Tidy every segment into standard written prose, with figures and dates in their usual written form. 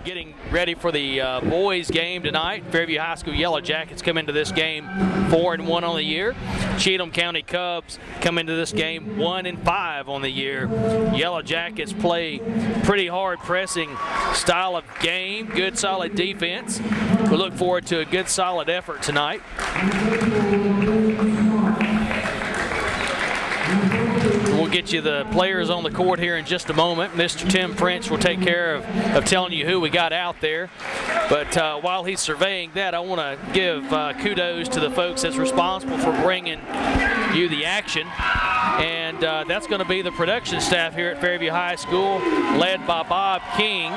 getting ready for the boys game tonight. Fairview High School Yellow Jackets come into this game 4-1 on the year. Cheatham County Cubs come into this game 1-5 on the year. Yellow Jackets play pretty hard pressing style of game, good solid defense. We look forward to a good solid effort tonight. We'll get you the players on the court here in just a moment. Mr. Tim French will take care of telling you who we got out there. But while he's surveying that, I want to give kudos to the folks that's responsible for bringing you the action. And that's going to be the production staff here at Fairview High School, led by Bob King.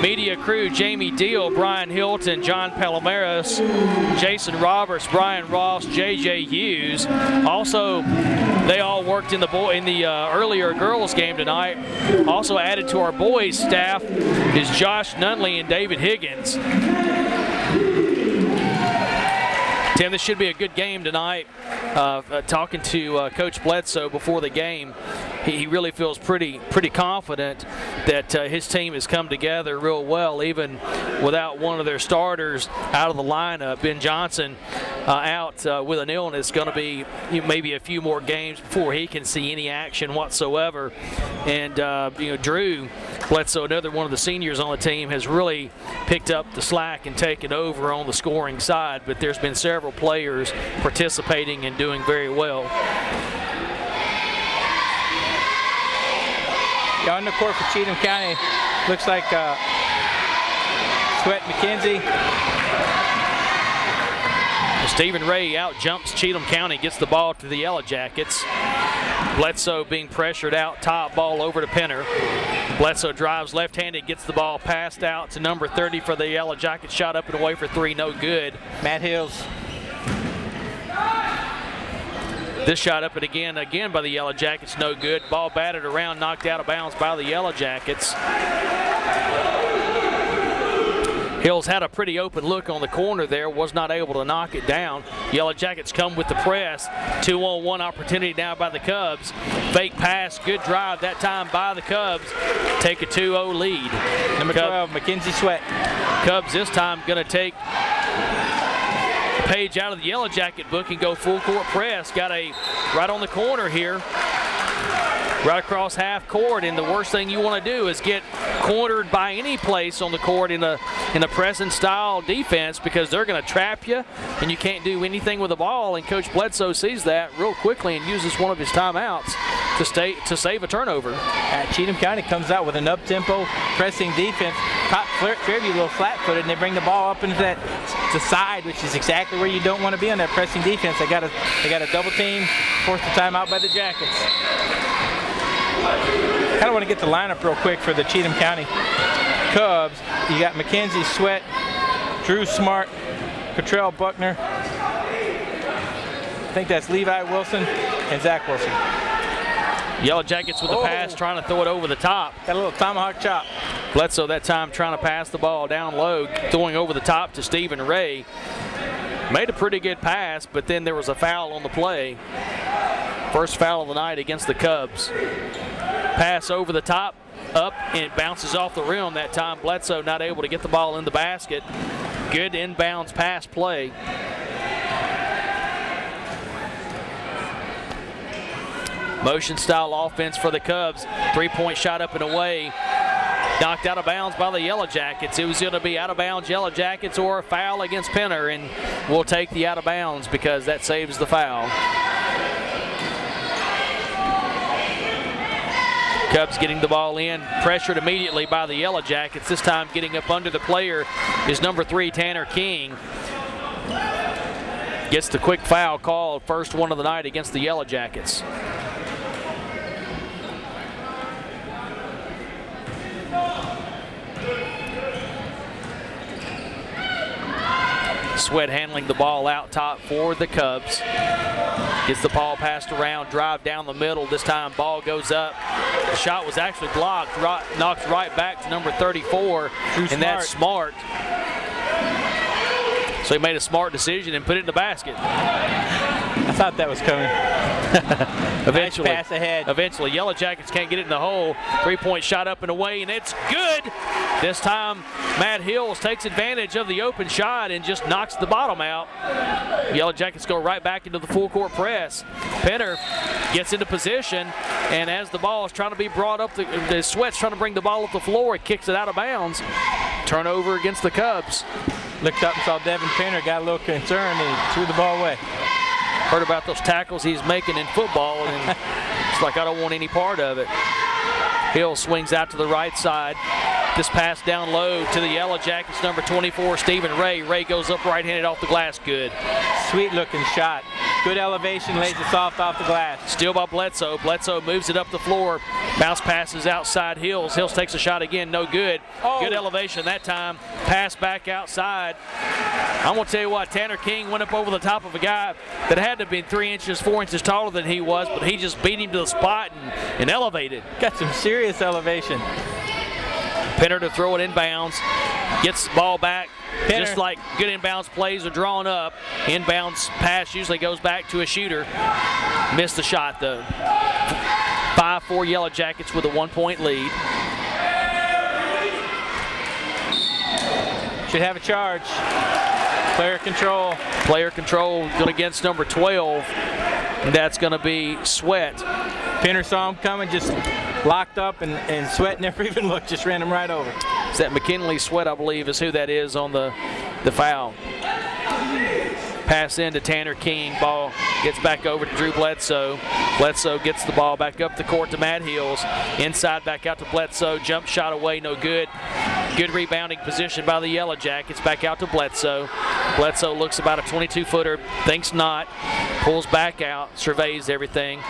Media crew, Jamie Deal, Brian Hilton, John Palomares, Jason Roberts, Brian Ross, J.J. Hughes. Also, they all worked in the earlier girls game tonight. Also added to our boys staff is Josh Nunley and David Higgins. Tim, this should be a good game tonight. Talking to Coach Bledsoe before the game, he really feels pretty confident that his team has come together real well, even without one of their starters out of the lineup. Ben Johnson out with an illness, going to be maybe a few more games before he can see any action whatsoever. And Drew Bledsoe, another one of the seniors on the team, has really picked up the slack and taken over on the scoring side. But there's been several players participating and doing very well. Yeah, on the court for Cheatham County, looks like Sweat McKenzie. Stephen Ray out jumps Cheatham County, gets the ball to the Yellow Jackets. Bledsoe being pressured out top, ball over to Penner. Bledsoe drives left-handed, gets the ball passed out to number 30 for the Yellow Jackets. Shot up and away for three, no good. Matt Hills. This shot up and again by the Yellow Jackets, no good. Ball batted around, knocked out of bounds by the Yellow Jackets. Hills had a pretty open look on the corner there, was not able to knock it down. Yellow Jackets come with the press. 2-on-1 opportunity now by the Cubs. Fake pass, good drive that time by the Cubs. Take a 2-0 lead. Number 12, Mackenzie Sweat. Cubs this time going to take page out of the Yellow Jacket book and go full court press. Got a right on the corner here, right across half court, and the worst thing you want to do is get cornered by any place on the court in a pressing style defense, because they're going to trap you and you can't do anything with the ball. And Coach Bledsoe sees that real quickly and uses one of his timeouts to save a turnover. Cheatham County comes out with an up-tempo pressing defense. Caught Fairview a little flat-footed, and they bring the ball up into the side, which is exactly where you don't want to be on that pressing defense. They got a double team, forced the timeout by the Jackets. Kind of want to get the lineup real quick for the Cheatham County Cubs. You got Mackenzie Sweat, Drew Smart, Cottrell Buckner. I think that's Levi Wilson and Zach Wilson. Yellow Jackets with the pass, trying to throw it over the top. Got a little tomahawk chop. Bledsoe that time trying to pass the ball down low, throwing over the top to Stephen Ray. Made a pretty good pass, but then there was a foul on the play. First foul of the night against the Cubs. Pass over the top, up, and it bounces off the rim that time. Bledsoe not able to get the ball in the basket. Good inbounds pass play. Motion style offense for the Cubs. Three-point shot up and away. Knocked out of bounds by the Yellow Jackets. It was going to be out of bounds Yellow Jackets or a foul against Penner, and we'll take the out of bounds because that saves the foul. Cubs getting the ball in, pressured immediately by the Yellow Jackets. This time getting up under the player is number 3, Tanner King. Gets the quick foul called, first one of the night against the Yellow Jackets. Sweat handling the ball out top for the Cubs. Gets the ball passed around, drive down the middle. This time ball goes up. The shot was actually blocked, knocked right back to number 34, and that's Smart. So he made a smart decision and put it in the basket. I thought that was coming. Eventually, nice pass ahead. Eventually, Yellow Jackets can't get it in the hole. Three-point shot up and away, and it's good. This time, Matt Hills takes advantage of the open shot and just knocks the bottom out. Yellow Jackets go right back into the full court press. Penner gets into position, and as the ball is trying to be brought up, the Sweat's trying to bring the ball up the floor. It kicks it out of bounds. Turnover against the Cubs. Looked up and saw Devin Penner, got a little concerned, and he threw the ball away. Heard about those tackles he's making in football, and it's like, I don't want any part of it. Hill swings out to the right side. This pass down low to the Yellow Jackets, number 24, Stephen Ray. Ray goes up right-handed off the glass, good. Sweet-looking shot. Good elevation, lays it soft off the glass. Steal by Bledsoe. Bledsoe moves it up the floor. Bounce passes outside Hills. Hills takes a shot again, no good. Oh. Good elevation that time. Pass back outside. I'm going to tell you what, Tanner King went up over the top of a guy that had to be 3 inches, 4 inches taller than he was, but he just beat him to the spot and elevated. Got some serious elevation. Penner to throw it inbounds. Gets the ball back. Penner. Just like good inbounds plays are drawn up. Inbounds pass usually goes back to a shooter. Missed the shot though. 5-4 Yellow Jackets with a 1-point lead. Should have a charge. Player control. Player control good against number 12. That's going to be Sweat. Penner saw him coming, just locked up, and Sweat never even looked, just ran him right over. Is that McKinley Sweat, I believe, is who that is on the foul. Pass in to Tanner King. Ball gets back over to Drew Bledsoe. Bledsoe gets the ball back up the court to Matt Hills. Inside back out to Bledsoe. Jump shot away, no good. Good rebounding position by the Yellow Jackets. Back out to Bledsoe. Bledsoe looks about a 22-footer. Thinks not. Pulls back out. Surveys everything.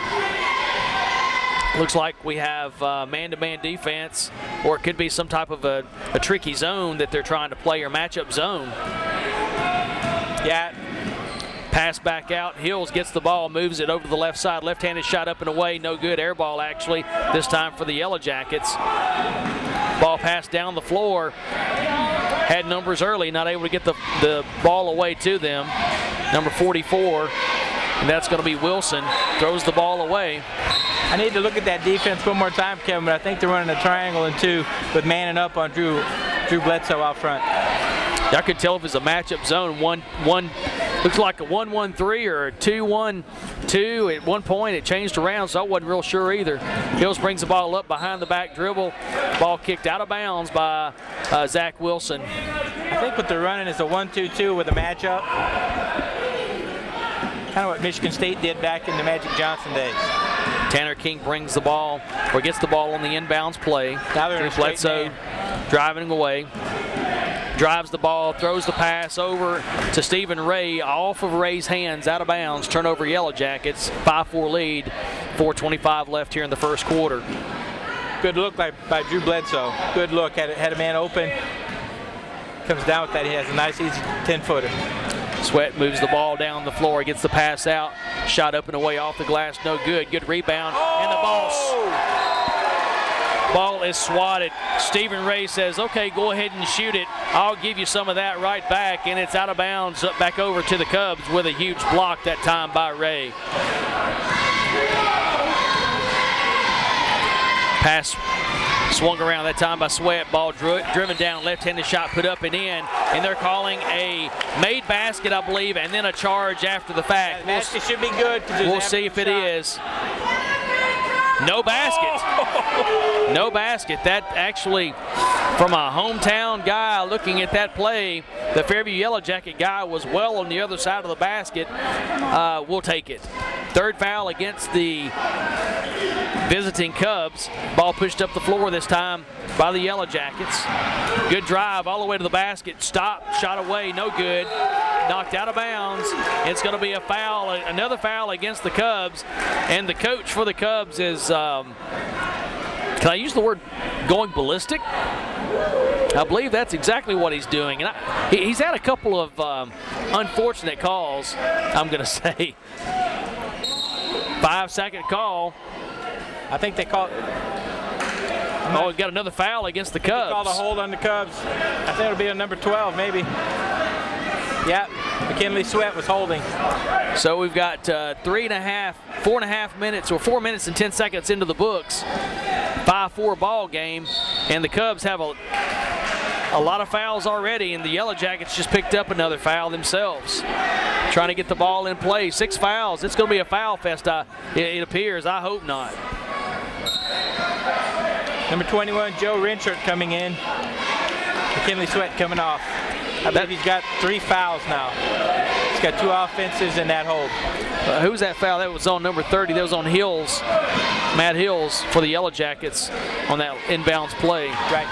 Looks like we have man-to-man defense, or it could be some type of a tricky zone that they're trying to play, or matchup zone. Yeah. Pass back out. Hills gets the ball, moves it over to the left side. Left-handed shot up and away. No good. Air ball, actually, this time for the Yellow Jackets. Ball passed down the floor. Had numbers early, not able to get the ball away to them. Number 44, and that's going to be Wilson. Throws the ball away. I need to look at that defense one more time, Kevin, but I think they're running a triangle and two with manning up on Drew Bledsoe out front. I could tell if it's a matchup zone. One looks like a 1-1-3 or a 2-1-2. At one point it changed around, so I wasn't real sure either. Hills brings the ball up behind the back dribble. Ball kicked out of bounds by Zach Wilson. I think what they're running is a 1-2-2 with a matchup. Kind of what Michigan State did back in the Magic Johnson days. Tanner King brings the ball, or gets the ball on the inbounds play. Now they're in a straight Bledsoe driving away. Drives the ball, throws the pass over to Stephen Ray, off of Ray's hands, out of bounds. Turnover Yellow Jackets, 5-4 lead, 4:25 left here in the first quarter. Good look by Drew Bledsoe. Good look, had a man open. Comes down with that, he has a nice easy 10-footer. Sweat moves the ball down the floor, gets the pass out, shot up and away off the glass, no good. Good rebound, and the ball is swatted. Stephen Ray says, okay, go ahead and shoot it. I'll give you some of that right back, and it's out of bounds, back over to the Cubs with a huge block that time by Ray. Pass swung around that time by Sweat. Ball driven down, left-handed shot put up and in, and they're calling a made basket, I believe, and then a charge after the fact. Basket should be good. We'll see if it is. No basket. No basket. That actually, from a hometown guy looking at that play, the Fairview Yellow Jacket guy was well on the other side of the basket. We'll take it. Third foul against the visiting Cubs. Ball pushed up the floor this time by the Yellow Jackets. Good drive all the way to the basket. Stop, shot away, no good. Knocked out of bounds. It's going to be a foul, another foul against the Cubs. And the coach for the Cubs is, can I use the word going ballistic? I believe that's exactly what he's doing. And he's had a couple of unfortunate calls, I'm going to say. 5-second call. I think they called. Oh, we've got another foul against the Cubs. They called a hold on the Cubs. I think it'll be a number 12, maybe. Yep, McKinley Sweat was holding. So we've got 4 minutes or 4 minutes and 10 seconds into the books. 5-4 ball game, and the Cubs have a lot of fouls already, and the Yellow Jackets just picked up another foul themselves. Trying to get the ball in play. 6 fouls. It's going to be a foul fest, it appears. I hope not. Number 21, Joe Rinchert coming in. McKinley Sweat coming off. I believe he's got 3 fouls now. He's got 2 offensives in that hold. Who's that foul? That was on number 30. That was on Hills, Matt Hills for the Yellow Jackets on that inbounds play. Right.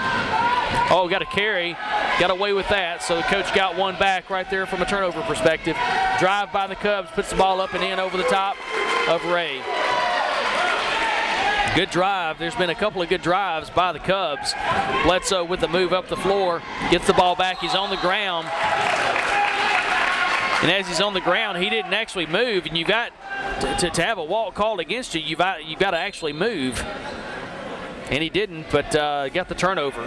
Oh, got a carry. Got away with that. So the coach got one back right there from a turnover perspective. Drive by the Cubs, puts the ball up and in over the top of Ray. Good drive. There's been a couple of good drives by the Cubs. Bledsoe with the move up the floor, gets the ball back. He's on the ground. And as he's on the ground, he didn't actually move. And you got to have a walk called against you, you've got to actually move. And he didn't, but got the turnover.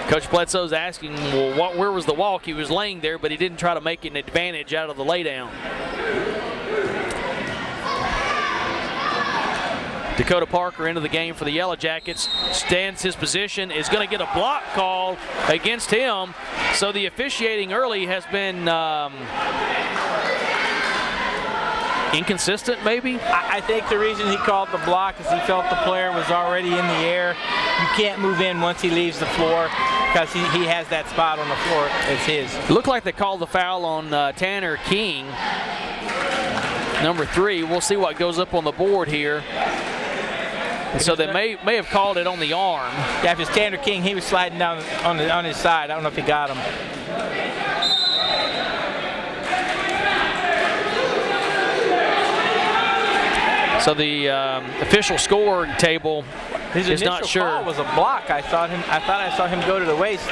Coach Bledsoe's asking, well, where was the walk? He was laying there, but he didn't try to make an advantage out of the laydown. Dakota Parker into the game for the Yellow Jackets, stands his position, is going to get a block call against him. So the officiating early has been inconsistent, maybe? I think the reason he called the block is he felt the player was already in the air. You can't move in once he leaves the floor because he has that spot on the floor. It's his. It looked like they called the foul on Tanner King, number 3. We'll see what goes up on the board here. And so they may have called it on the arm. Yeah, if it's Tanner King, he was sliding down on his side. I don't know if he got him. So the official score table is not sure. His initial call was a block. I thought I saw him go to the waist.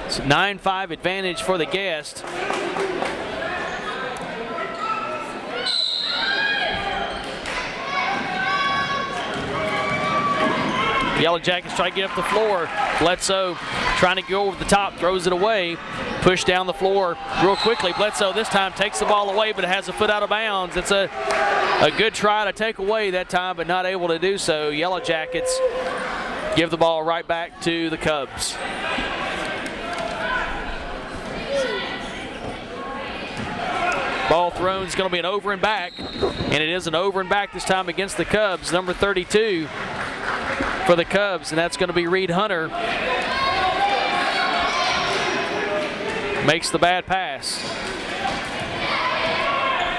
It's 9-5 advantage for the guest. Yellow Jackets try to get up the floor. Bledsoe trying to go over the top, throws it away. Push down the floor real quickly. Bledsoe this time takes the ball away, but it has a foot out of bounds. It's a good try to take away that time, but not able to do so. Yellow Jackets give the ball right back to the Cubs. Ball thrown is going to be an over and back, and it is an over and back this time against the Cubs. Number 32 for the Cubs, and that's going to be Reed Hunter. Makes the bad pass.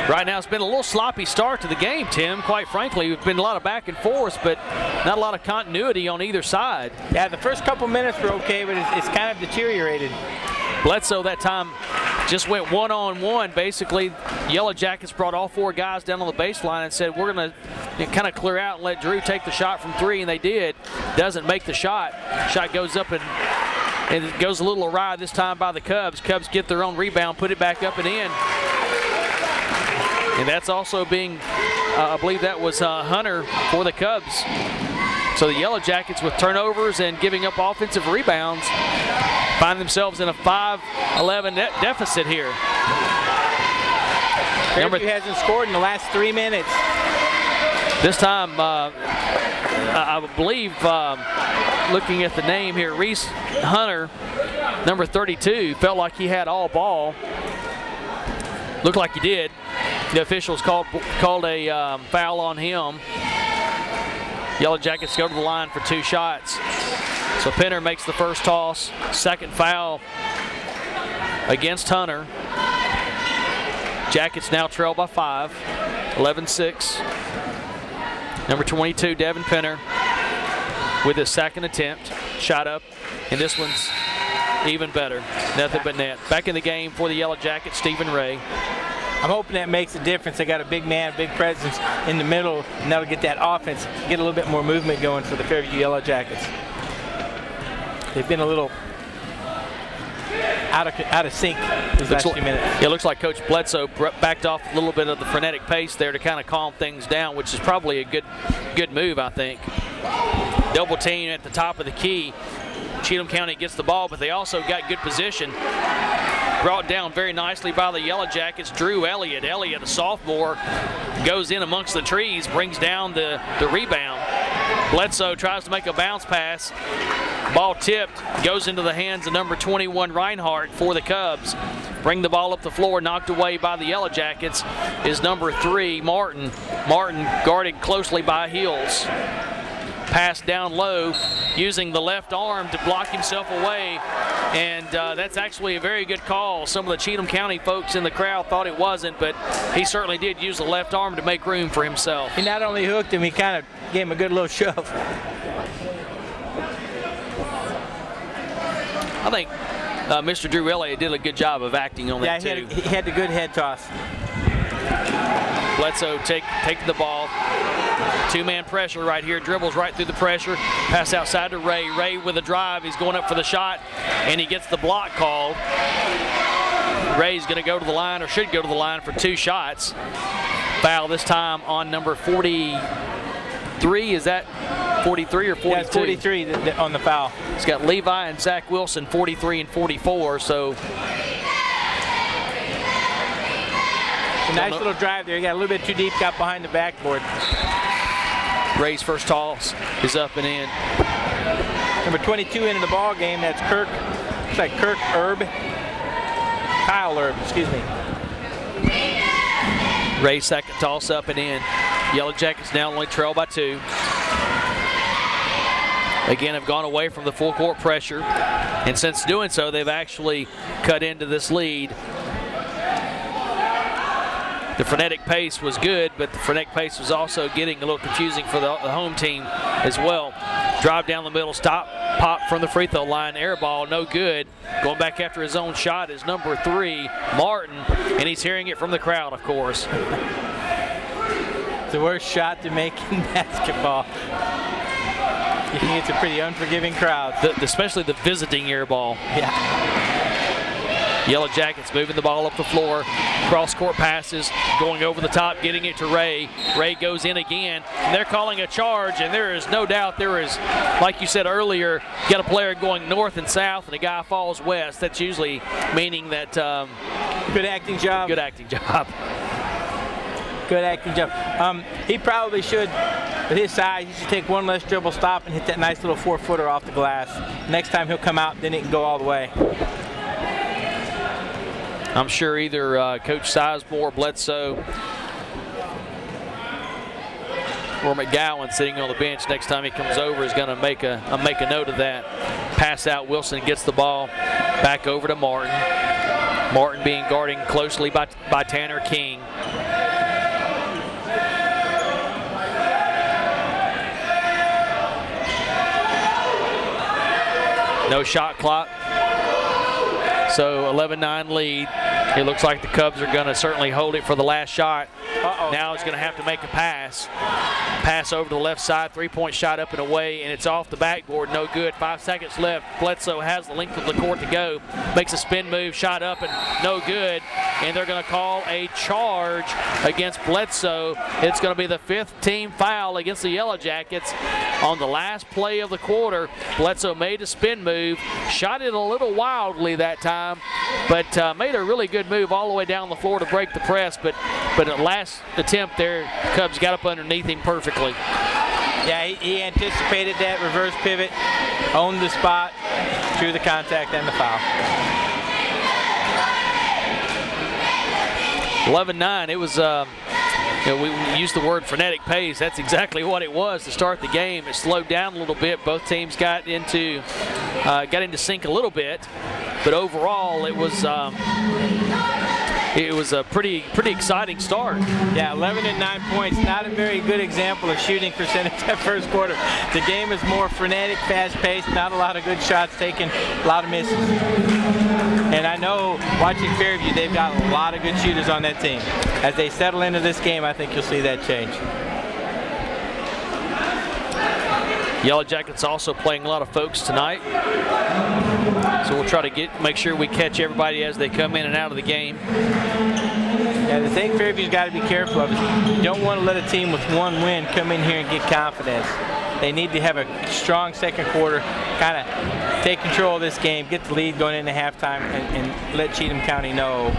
Right now it's been a little sloppy start to the game, Tim. Quite frankly, it's been a lot of back and forth, but not a lot of continuity on either side. Yeah, the first couple minutes were okay, but it's kind of deteriorated. Bledsoe that time just went one-on-one. Basically, Yellow Jackets brought all 4 guys down on the baseline and said, we're going to kind of clear out and let Drew take the shot from 3, and they did. Doesn't make the shot. Shot goes up and it goes a little awry this time by the Cubs. Cubs get their own rebound, put it back up and in. And that's also being, I believe that was Hunter for the Cubs. So the Yellow Jackets with turnovers and giving up offensive rebounds find themselves in a 5-11 deficit here. Fairview hasn't scored in the last 3 minutes. This time, I believe, looking at the name here, Reese Hunter, number 32, felt like he had all ball. Looked like he did. The officials called a foul on him. Yellow Jackets go to the line for 2 shots. So Penner makes the first toss. Second foul against Hunter. Jackets now trail by 5, 11-6. Number 22, Devin Penner, with his second attempt. Shot up, and this one's even better. Nothing but net. Back in the game for the Yellow Jackets, Stephen Ray. I'm hoping that makes a difference. They got a big man, big presence in the middle, and that'll get that offense, get a little bit more movement going for the Fairview Yellow Jackets. They've been a little out of sync these last few minutes. It looks like Coach Bledsoe backed off a little bit of the frenetic pace there to kind of calm things down, which is probably a good move, I think. Double team at the top of the key. Cheatham County gets the ball, but they also got good position. Brought down very nicely by the Yellow Jackets. Drew Elliott. Elliott, a sophomore, goes in amongst the trees, brings down the rebound. Bledsoe tries to make a bounce pass. Ball tipped, goes into the hands of number 21 Reinhardt for the Cubs. Bring the ball up the floor, knocked away by the Yellow Jackets is number 3 Martin. Martin guarded closely by Heels. Pass down low, using the left arm to block himself away, and that's actually a very good call. Some of the Cheatham County folks in the crowd thought it wasn't, but he certainly did use the left arm to make room for himself. He not only hooked him, he kind of gave him a good little shove. I think Mr. Drew Elliott did a good job of acting on that too. He had a good head toss. Bledsoe taking the ball. Two-man pressure right here, dribbles right through the pressure. Pass outside to Ray. Ray with a drive, he's going up for the shot, and he gets the block called. Ray's going to go to the line, or should go to the line for 2 shots. Foul this time on number 43. Is that 43 or 42? Yeah, it's 43 on the foul. It's got Levi and Zach Wilson, 43 and 44, so. A nice little drive there. He got a little bit too deep, got behind the backboard. Ray's first toss is up and in. Number 22 into the ball game. That's Kirk. Looks like Kirk Erb. Kyle Erb, excuse me. Ray's second toss up and in. Yellow Jackets now only trail by 2. Again, have gone away from the full court pressure, and since doing so, they've actually cut into this lead. The frenetic pace was good, but the frenetic pace was also getting a little confusing for the home team as well. Drive down the middle, stop, pop from the free throw line, air ball, no good. Going back after his own shot is number 3, Martin, and he's hearing it from the crowd, of course. The worst shot to make in basketball. You think it's a pretty unforgiving crowd. Especially the visiting air ball. Yeah. Yellow Jackets moving the ball up the floor. Cross-court passes, going over the top, getting it to Ray. Ray goes in again, and they're calling a charge, and there is no doubt there is, like you said earlier, you got a player going north and south, and a guy falls west. That's usually meaning that... good acting job. Good acting job. Good acting job. He probably should, with his size, he should take one less dribble, stop, and hit that nice little 4-footer off the glass. Next time he'll come out, then it can go all the way. I'm sure either Coach Sizemore, Bledsoe, or McGowan sitting on the bench next time he comes over is going to make a note of that. Pass out, Wilson gets the ball back over to Martin. Martin being guarded closely by Tanner King. No shot clock. So 11-9 lead. It looks like the Cubs are going to certainly hold it for the last shot. Now he's going to have to make a pass. Pass over to the left side, 3-point shot up and away, and it's off the backboard, no good. 5 seconds left. Bledsoe has the length of the court to go. Makes a spin move, shot up and no good. And they're going to call a charge against Bledsoe. It's going to be the 5th team foul against the Yellow Jackets. On the last play of the quarter, Bledsoe made a spin move, shot it a little wildly that time, but made a really good move all the way down the floor to break the press. But at last attempt there, Cubs got up underneath him perfectly. Yeah, he anticipated that reverse pivot, owned the spot, drew the contact and the foul. 11-9. It was, we used the word frenetic pace. That's exactly what it was to start the game. It slowed down a little bit. Both teams got into sync a little bit, but overall it was a pretty exciting start. Yeah, 11 and 9 points. Not a very good example of shooting percentage that first quarter. The game is more frenetic, fast-paced, not a lot of good shots taken, a lot of misses. And I know, watching Fairview, they've got a lot of good shooters on that team. As they settle into this game, I think you'll see that change. Yellow Jackets also playing a lot of folks tonight. So we'll try to make sure we catch everybody as they come in and out of the game. Yeah, the thing Fairview's got to be careful of is you don't want to let a team with one win come in here and get confidence. They need to have a strong second quarter, kind of take control of this game, get the lead going into halftime, and let Cheatham County know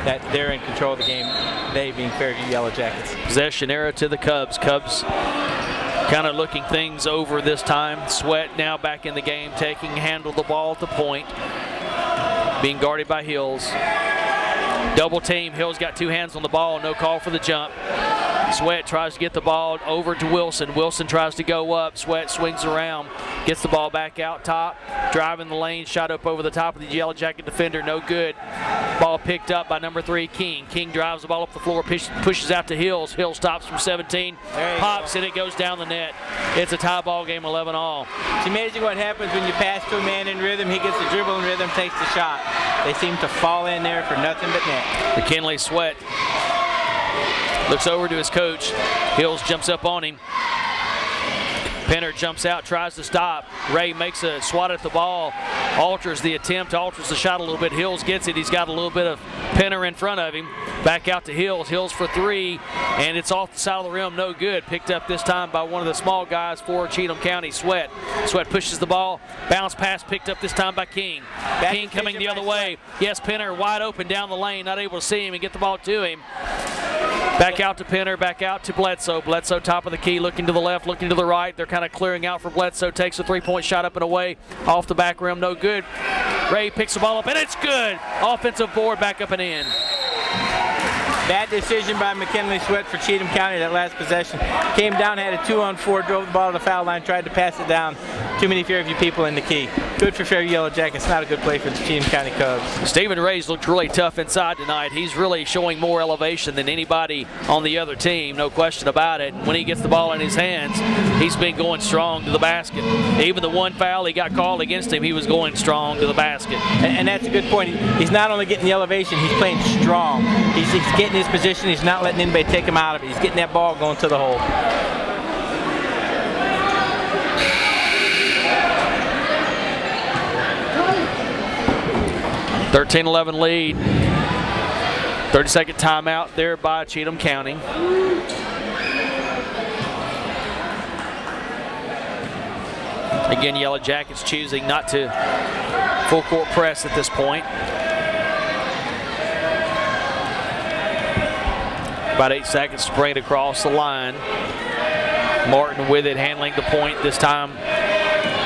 that they're in control of the game, they being Fairview Yellow Jackets. Possession arrow to the Cubs. Cubs kind of looking things over this time. Sweat now back in the game, handle the ball at the point, being guarded by Hills. Double team, Hills got 2 hands on the ball, no call for the jump. Sweat tries to get the ball over to Wilson. Wilson tries to go up. Sweat swings around, gets the ball back out top, driving the lane, shot up over the top of the Yellow Jacket defender, no good. Ball picked up by number 3, King. King drives the ball up the floor, pushes out to Hills. Hills stops from 17, pops, and it goes down the net. It's a tie ball game, 11-all. It's amazing what happens when you pass to a man in rhythm. He gets the dribble in rhythm, takes the shot. They seem to fall in there for nothing but net. McKinley Sweat looks over to his coach. Hills jumps up on him. Penner jumps out, tries to stop. Ray makes a swat at the ball, alters the attempt, alters the shot a little bit. Hills gets it. He's got a little bit of Penner in front of him. Back out to Hills. Hills for 3, and it's off the side of the rim, no good. Picked up this time by one of the small guys for Cheatham County, Sweat. Sweat pushes the ball. Bounce pass picked up this time by King. King coming the other way. Yes, Penner wide open down the lane, not able to see him and get the ball to him. Back out to Penner, back out to Bledsoe. Bledsoe top of the key, looking to the left, looking to the right. They're kind of clearing out for Bledsoe. Takes a 3-point shot up and away. Off the back rim, no good. Ray picks the ball up, and it's good. Offensive board, back up and in. Bad decision by McKinley Sweat for Cheatham County that last possession. Came down, had a 2-on-4, drove the ball to the foul line, tried to pass it down. Too many Fairview people in the key. Good for Fairview Yellow Jackets, not a good play for the Cheatham County Cubs. Stephen Ray's looked really tough inside tonight. He's really showing more elevation than anybody on the other team, no question about it. When he gets the ball in his hands, he's been going strong to the basket. Even the one foul he got called against him, he was going strong to the basket. And that's a good point. He's not only getting the elevation, he's playing strong. He's getting his position. He's not letting anybody take him out of it. He's getting that ball going to the hole. (13-11) lead. 30-second timeout there by Cheatham County. Again, Yellow Jackets choosing not to full court press at this point. About 8 seconds to bring it across the line. Martin with it, handling the point this time.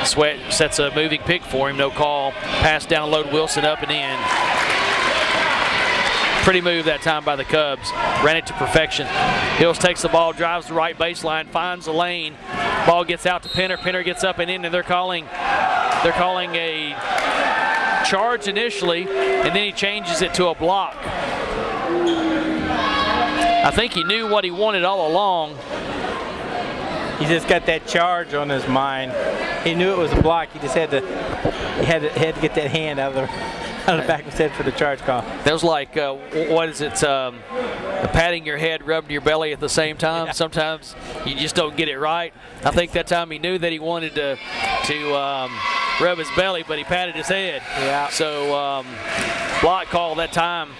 Sweat sets a moving pick for him, no call. Pass down, load Wilson up and in. Pretty move that time by the Cubs. Ran it to perfection. Hills takes the ball, drives the right baseline, finds the lane. Ball gets out to Penner. Penner gets up and in, and they're calling a charge initially, and then he changes it to a block. I think he knew what he wanted all along. He just got that charge on his mind. He knew it was a block. He just had to get that hand out of the back of his head for the charge call. That was like, what is it? Patting your head, rubbing your belly at the same time. Yeah. Sometimes you just don't get it right. I think that time he knew that he wanted to rub his belly, but he patted his head. Yeah. So block call that time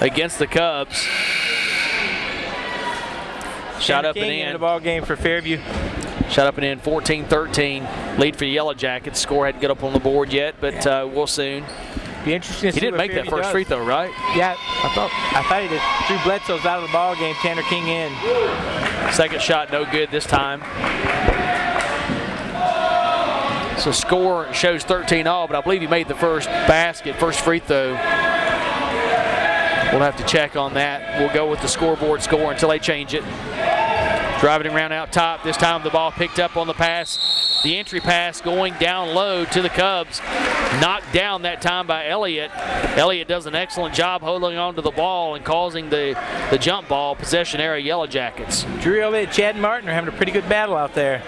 against the Cubs. Shot up and in. The ball game for Fairview. Shot up and in, 14-13. Lead for the Yellow Jackets. Score hadn't got up on the board yet, but we'll soon. Be interesting to see. He didn't make that first free throw, right? Yeah, I thought he did. Drew Bledsoe's out of the ball game. Tanner King in. Second shot, no good this time. So score shows 13-all, but I believe he made the first free throw. We'll have to check on that. We'll go with the scoreboard score until they change it. Driving around out top. This time the ball picked up on the pass. The entry pass going down low to the Cubs. Knocked down that time by Elliott. Elliott does an excellent job holding on to the ball and causing the jump ball. Possession area, Yellow Jackets. Drew Elliott, Chad Martin are having a pretty good battle out there.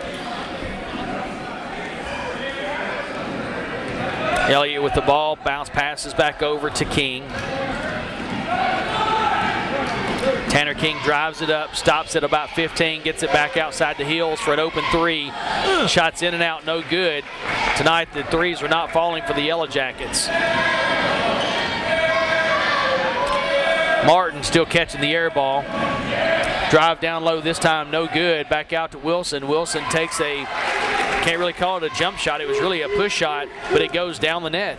Elliott with the ball. Bounce passes back over to King. Tanner King drives it up, stops at about 15, gets it back outside the Hills for an open three. Shots in and out, no good. Tonight the threes are not falling for the Yellow Jackets. Martin still catching the air ball. Drive down low this time, no good. Back out to Wilson. Wilson takes a, can't really call it a jump shot. It was really a push shot, but it goes down the net.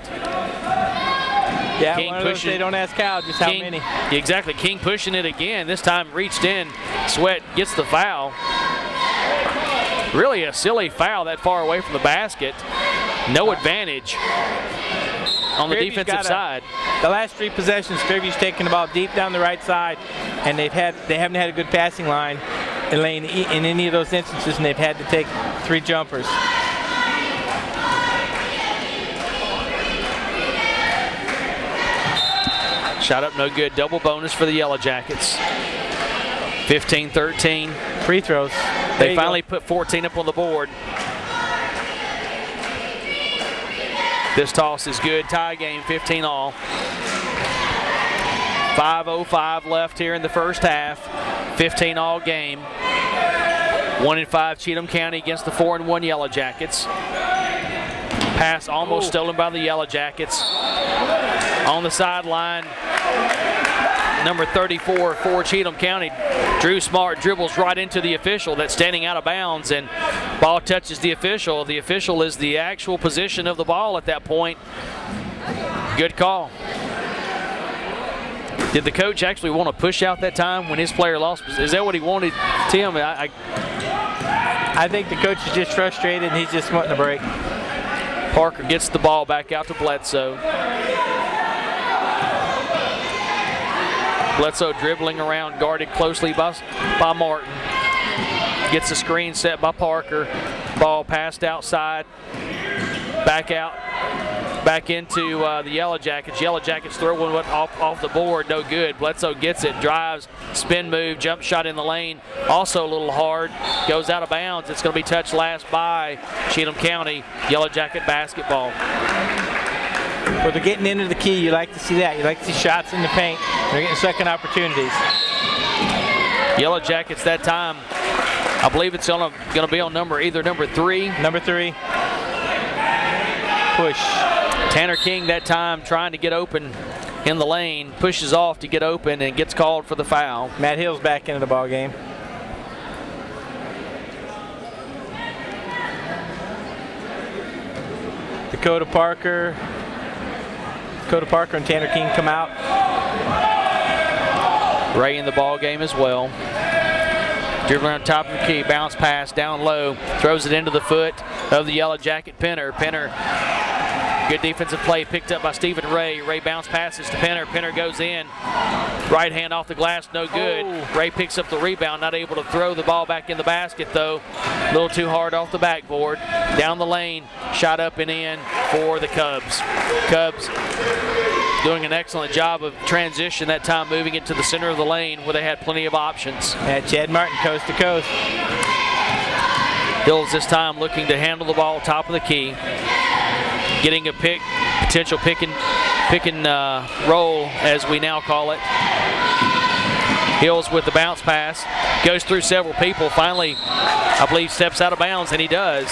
Yeah, King one of those, pushing. they don't ask Cal just how many. Exactly. King pushing it again. This time reached in. Sweat gets the foul. Really a silly foul that far away from the basket. No advantage on the defensive side. The last 3 possessions, Fairview's taken the ball deep down the right side, and they haven't had a good passing line in any of those instances, and they've had to take 3 jumpers. Shot up, no good. Double bonus for the Yellow Jackets. 15-13. Free throws. They finally put 14 up on the board. This toss is good. Tie game, 15 all. 5:05 left here in the first half. 15 all game. 1-5 Cheatham County against the 4-1 Yellow Jackets. Pass almost stolen by the Yellow Jackets. On the sideline, number 34 for Cheatham County, Drew Smart dribbles right into the official that's standing out of bounds, and ball touches the official. The official is the actual position of the ball at that point. Good call. Did the coach actually want to push out that time when his player lost? Is that what he wanted, Tim? I think the coach is just frustrated and he's just wanting a break. Parker gets the ball back out to Bledsoe. Bledsoe dribbling around, guarded closely by Martin. Gets a screen set by Parker. Ball passed outside. Back out. Back into the Yellow Jackets. Yellow Jackets throw one off the board. No good. Bledsoe gets it. Drives. Spin move. Jump shot in the lane. Also a little hard. Goes out of bounds. It's going to be touched last by Cheatham County. Yellow Jacket basketball. Well, they're getting into the key. You like to see that. You like to see shots in the paint. They're getting second opportunities. Yellow Jackets that time, I believe it's going to be on either number 3. Number 3. Push. Tanner King that time trying to get open in the lane, pushes off to get open and gets called for the foul. Matt Hill's back into the ball game. Dakota Parker and Tanner King come out. Ray in the ball game as well. Dribbling on top of the key, bounce pass down low, throws it into the foot of the Yellow Jacket Penner. Good defensive play picked up by Stephen Ray. Ray bounce passes to Penner. Penner goes in. Right hand off the glass, no good. Ray picks up the rebound, not able to throw the ball back in the basket though. A little too hard off the backboard. Down the lane, shot up and in for the Cubs. Cubs doing an excellent job of transition that time, moving it to the center of the lane where they had plenty of options. Chad Martin coast to coast. Hills this time looking to handle the ball top of the key. Getting a potential pick and roll, as we now call it. Hills with the bounce pass, goes through several people, finally, I believe, steps out of bounds, and he does.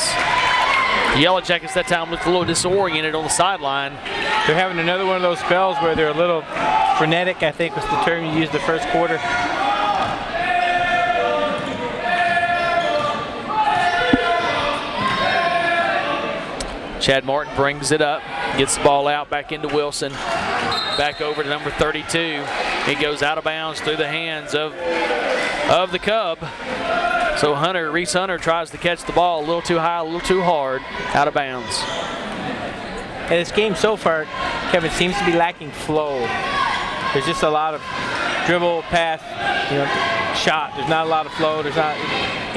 The Yellow Jackets that time looked a little disoriented on the sideline. They're having another one of those spells where they're a little frenetic, I think was the term you used the first quarter. Chad Martin brings it up, gets the ball out back into Wilson, back over to number 32. He goes out of bounds through the hands of the Cub. So Reese Hunter tries to catch the ball a little too high, a little too hard, out of bounds. And this game so far, Kevin, seems to be lacking flow. There's just a lot of dribble, pass, shot. There's not a lot of flow. It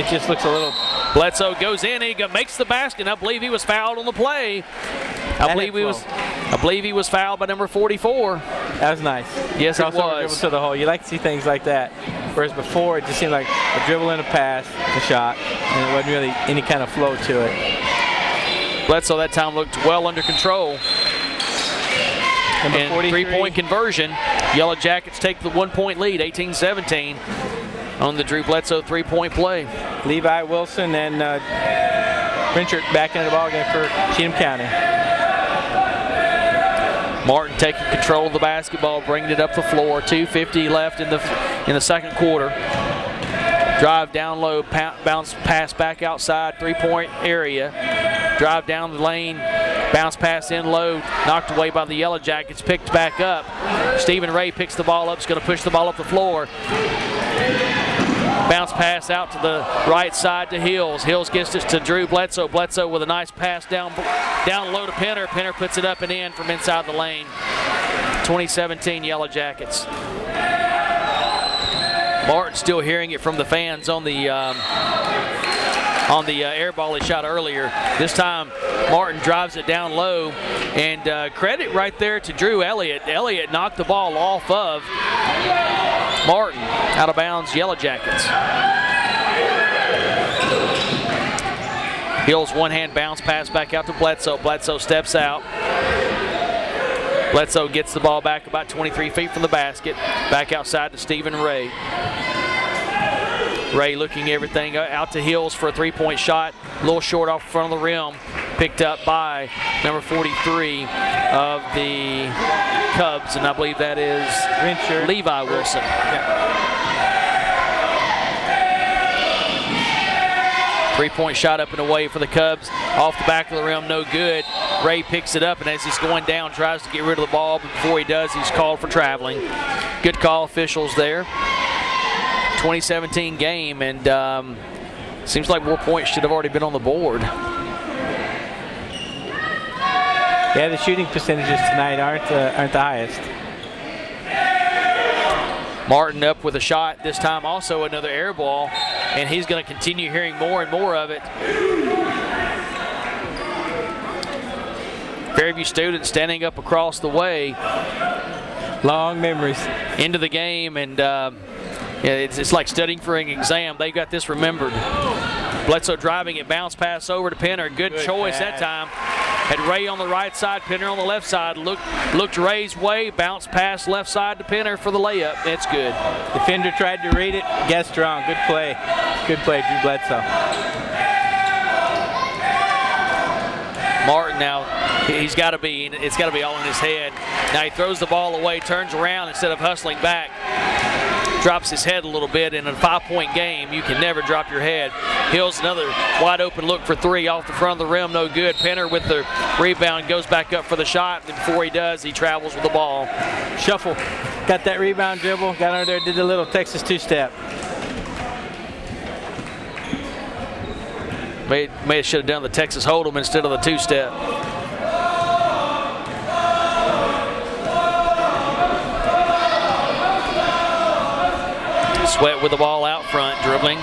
just looks a little. Bledsoe goes in, he makes the basket. I believe he was fouled on the play. I believe he was fouled by number 44. That was nice. Yes, it was. Dribble to the hole. You like to see things like that. Whereas before, it just seemed like a dribble and a pass, a shot, and it wasn't really any kind of flow to it. Bledsoe that time looked well under control. Number 43. Three-point conversion. Yellow Jackets take the 1-point lead, 18-17. On the Drew Bledsoe three-point play. Levi Wilson and Richard back into the ballgame for Cheatham County. Martin taking control of the basketball, bringing it up the floor. 2:50 left in the second quarter. Drive down low, bounce pass back outside, three-point area. Drive down the lane, bounce pass in low, knocked away by the Yellow Jackets, picked back up. Stephen Ray picks the ball up, is going to push the ball up the floor. Bounce pass out to the right side to Hills. Hills gets it to Drew Bledsoe. Bledsoe with a nice pass down low to Penner. Penner puts it up and in from inside the lane. 2017 Yellow Jackets. Martin still hearing it from the fans on the air ball he shot earlier. This time Martin drives it down low, and credit right there to Drew Elliott. Elliott knocked the ball off of Martin, out of bounds, Yellow Jackets. Hills one-hand bounce pass back out to Bledsoe. Bledsoe steps out. Bledsoe gets the ball back about 23 feet from the basket. Back outside to Stephen Ray. Ray looking everything out to Hills for a three-point shot. A little short off the front of the rim. Picked up by number 43 of the Cubs, and I believe that is Levi Wilson. Yeah. Three-point shot up and away for the Cubs. Off the back of the rim, no good. Ray picks it up, and as he's going down, tries to get rid of the ball, but before he does, he's called for traveling. Good call, officials there. 2017 game, and seems like more points should have already been on the board. Yeah, the shooting percentages tonight aren't the highest. Martin up with a shot, this time also another air ball, and he's going to continue hearing more and more of it. Fairview students standing up across the way. Long memories. Into the game, and it's like studying for an exam. They got this remembered. Bledsoe driving it, bounce pass over to Penner. Good choice that time. Had Ray on the right side, Penner on the left side. Looked Ray's way, bounce pass left side to Penner for the layup. It's good. Defender tried to read it, guessed wrong. Good play. Good play, Drew Bledsoe. Martin now, it's got to be all in his head. Now he throws the ball away, turns around instead of hustling back. Drops his head a little bit. In a 5-point game, you can never drop your head. Hills another wide open look for three off the front of the rim, no good. Penner with the rebound goes back up for the shot. And before he does, he travels with the ball. Shuffle, got that rebound dribble, got under there, did the little Texas two-step. May should have done the Texas Hold'em instead of the two-step. Sweat with the ball out front, dribbling.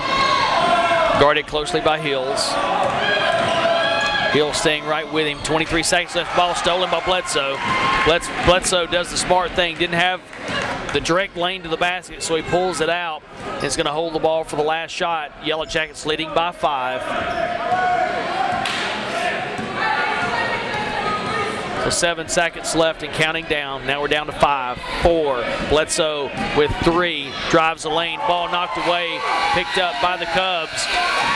Guarded closely by Hills. Hills staying right with him. 23 seconds left. Ball stolen by Bledsoe. Bledsoe does the smart thing. Didn't have the direct lane to the basket, so he pulls it out. Is going to hold the ball for the last shot. Yellow Jackets leading by 5. So 7 seconds left and counting down. Now we're down to 5, 4. Bledsoe with 3. Drives the lane. Ball knocked away. Picked up by the Cubs.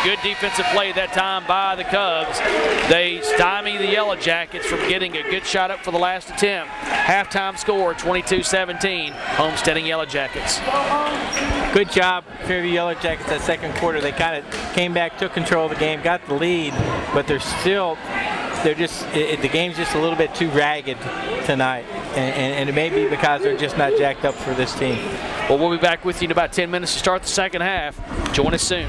Good defensive play that time by the Cubs. They stymie the Yellow Jackets from getting a good shot up for the last attempt. Halftime score 22-17. Homesteading Yellow Jackets. Good job, Fairview Yellow Jackets, that second quarter. They kind of came back, took control of the game, got the lead, but the game's just a little bit too ragged tonight, and it may be because they're just not jacked up for this team. Well, we'll be back with you in about 10 minutes to start the second half. Join us soon.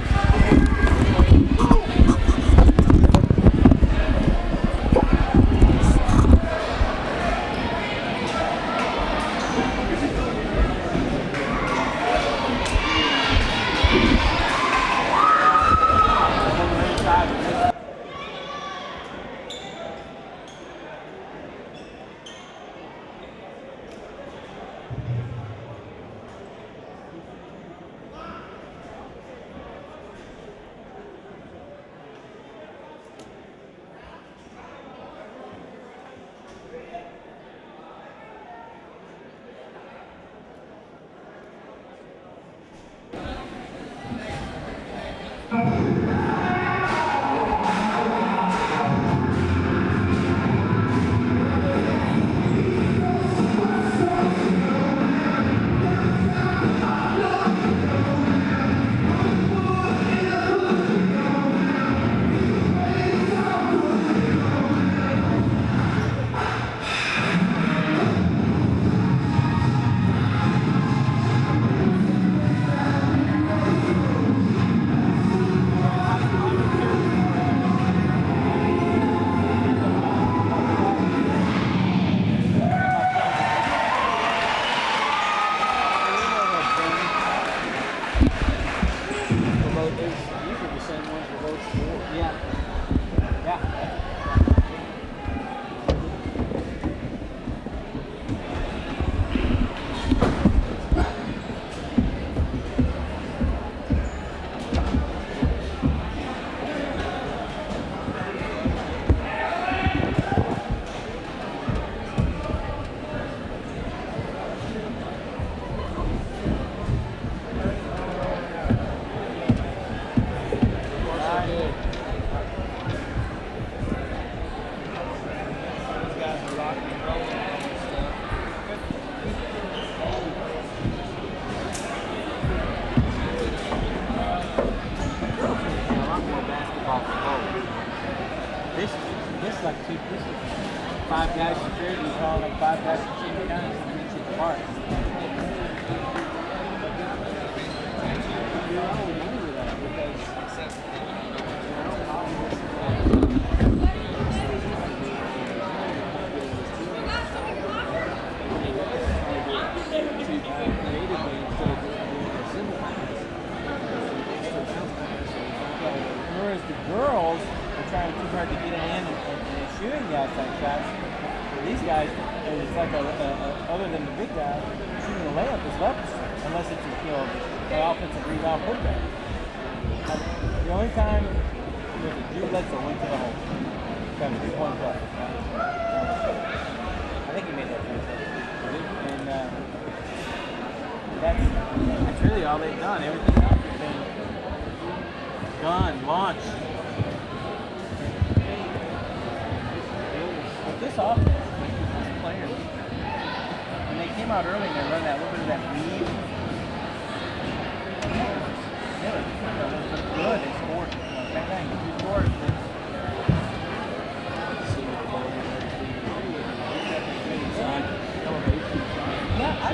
This is like this is 5 guys from Fairview calling up 5 guys from Cheatham County to meet you at the park. Whereas the girls are trying too hard to get it in and shooting the outside shots. These guys, it's like other than the big guy, shooting a layup is left unless it's an offensive rebound putback. The only time Drew Bledsoe went to the hole, kind of 3-point play. I think he made that free throw. And that's really all they've done. Everything else has been gun, launch. But this offense, these players, when they came out early and they run that little bit of that weave, they looked good. They scored. Bang, bang, 2 scores. Yeah, I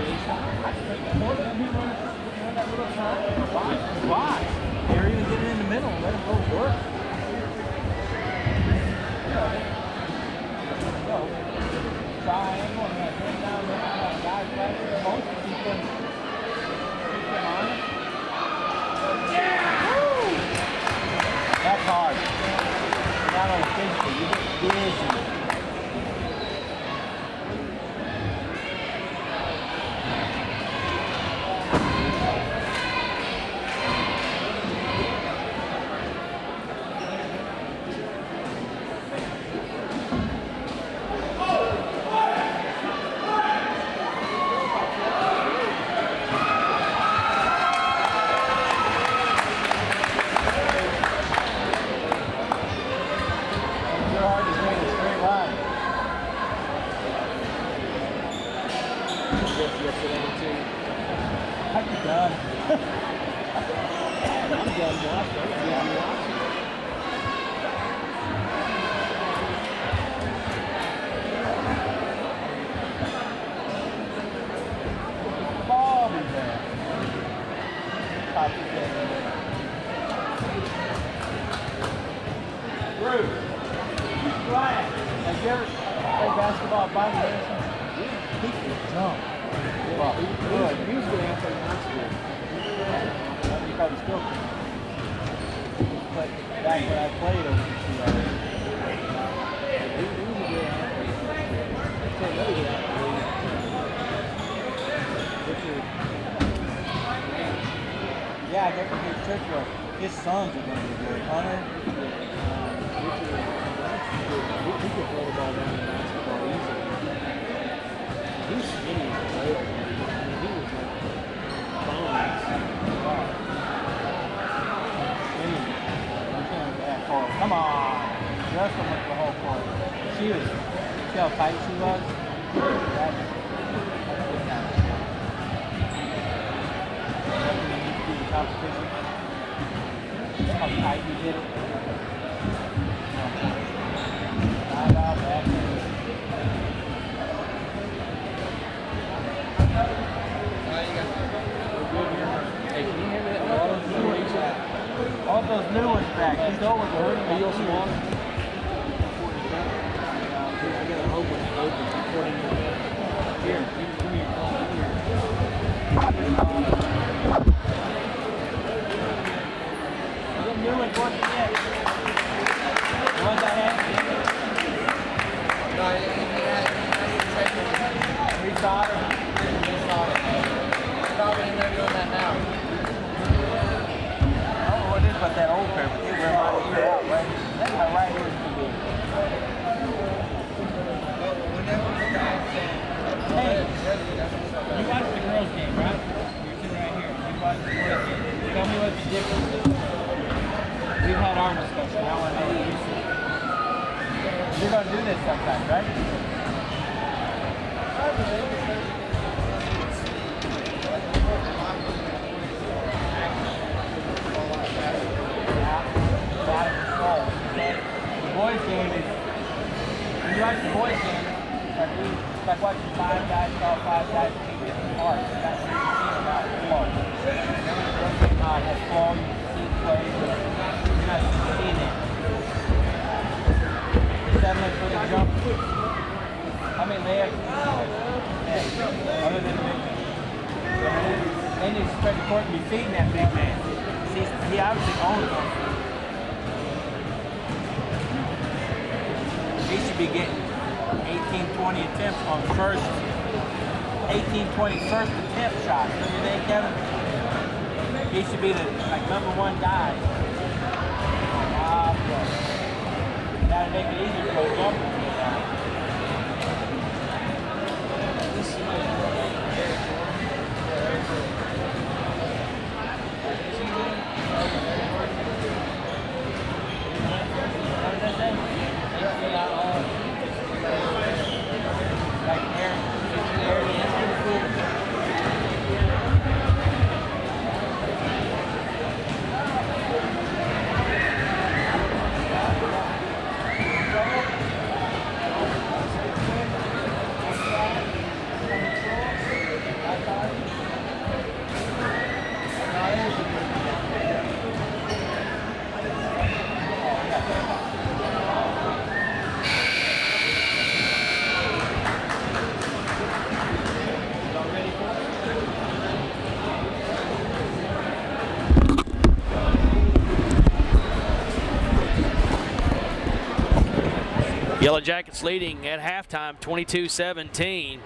more than me run that little time. Why? They're even getting in the middle and let them go work. Triangle and bring down guys back to the post and keep them on it. Woo! That's hard. Not only physically, you get busy. Yeah, I got to hear Churchill. His sons are going to be good. Hunter. He could throw the ball down in basketball easily. He's skinny as a whale. He was like bones. Come on. Just almost the whole court. See how tight she was? That's good time. Competition. Look how tight you did it. Out, back. Hey, can you hear me? All those new ones back. These old ones are hurting. Are you also on? I gotta hope when it opens, recording your bed. Here, give me your phone here. New ones, what you get? The ones I had? No, he had Resolder. probably in there doing that now. I don't know what it is about that old pair, but they wear my ear out, right? That's my right ear is too big. Hey, you watched the girls' game, right? You're sitting right here. You watched the boys' game. Tell me what the difference is. We've had our discussion. I want to know what you see. You're going to do this sometime, right? The boys' game is watch the boys game, it's like watching 5 guys call 5 guys in 8 different parts. That's what you see about football. Has flow, you can see play, but you're not seeing it. Settling for the jump. How many layups do you have? Other than the big man. They need to spread the court and be feeding that big man. See, he obviously owns them. He should be getting 18, 20 attempts on first, 18, 20 first attempt shots. Don't you think, Kevin? He should be the #1 guy. That'll make it easier for a jumper to get down. Yellow Jackets leading at halftime 22-17.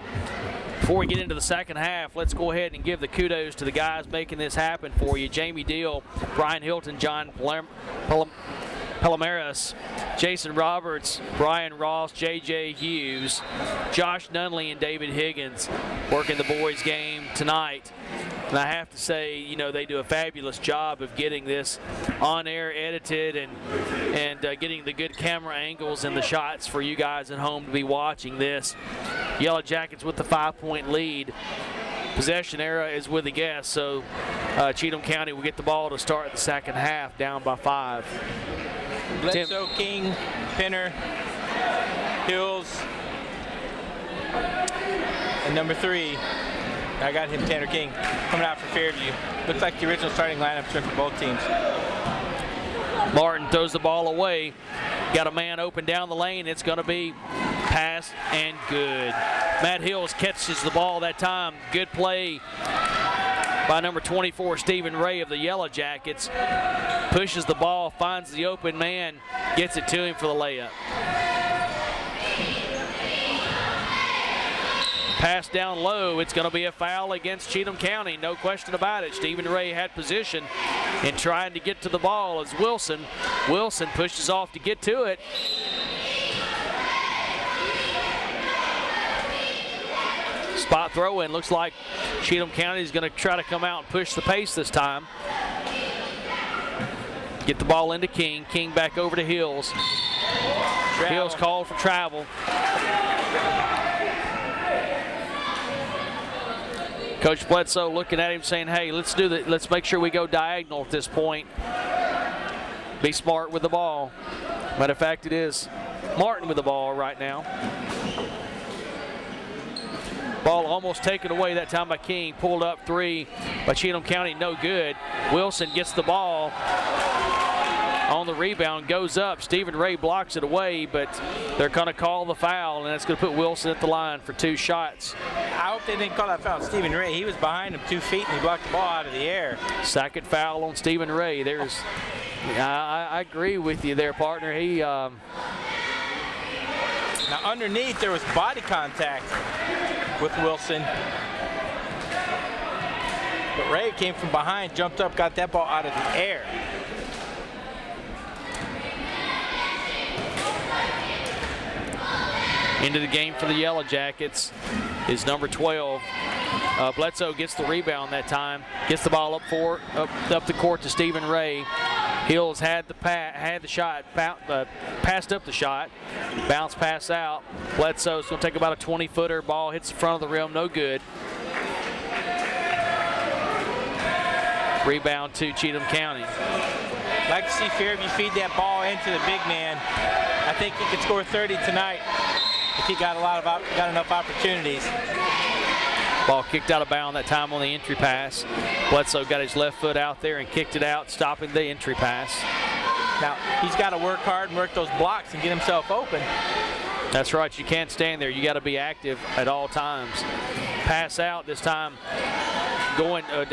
Before we get into the second half, let's go ahead and give the kudos to the guys making this happen for you. Jamie Deal, Brian Hilton, John Palomares, Jason Roberts, Brian Ross, J.J. Hughes, Josh Nunley, and David Higgins working the boys' game tonight. And I have to say, you know, they do a fabulous job of getting this on air, edited, and getting the good camera angles and the shots for you guys at home to be watching this. Yellow Jackets with the 5-point lead. Possession era is with the guests, so Cheatham County will get the ball to start the second half, down by 5. Bledsoe, King, Penner, Hills, and number 3. I got him, Tanner King, coming out for Fairview. Looks like the original starting lineup for both teams. Martin throws the ball away. Got a man open down the lane. It's going to be pass and good. Matt Hills catches the ball that time. Good play by number 24, Stephen Ray of the Yellow Jackets. Pushes the ball, finds the open man, gets it to him for the layup. Pass down low. It's going to be a foul against Cheatham County, no question about it. Stephen Ray had position and trying to get to the ball as Wilson pushes off to get to it. Spot throw in. Looks like Cheatham County is going to try to come out and push the pace this time. Get the ball into King. King back over to Hills. Hills called for travel. Coach Bledsoe looking at him saying, hey, let's make sure we go diagonal at this point. Be smart with the ball. Matter of fact, it is Martin with the ball right now. Ball almost taken away that time by King. Pulled up 3 by Cheatham County, no good. Wilson gets the ball on the rebound, goes up. Stephen Ray blocks it away, but they're going to call the foul, and that's going to put Wilson at the line for 2 shots. I hope they didn't call that foul on Stephen Ray. He was behind him 2 feet, and he blocked the ball out of the air. Second foul on Stephen Ray. There's, I agree with you there, partner. He now underneath there was body contact with Wilson, but Ray came from behind, jumped up, got that ball out of the air. Into the game for the Yellow Jackets is number 12. Bledsoe gets the rebound that time. Gets the ball up the court to Stephen Ray. Hills had the shot, passed up the shot. Bounce pass out. Bledsoe's going to take about a 20-footer. Ball hits the front of the rim, no good. Rebound to Cheatham County. Like to see Fairview feed that ball into the big man. I think he could score 30 tonight. if he got enough opportunities. Ball kicked out of bounds that time on the entry pass. Bledsoe got his left foot out there and kicked it out, stopping the entry pass. Now, he's got to work hard and work those blocks and get himself open. That's right. You can't stand there. You got to be active at all times. Pass out this time.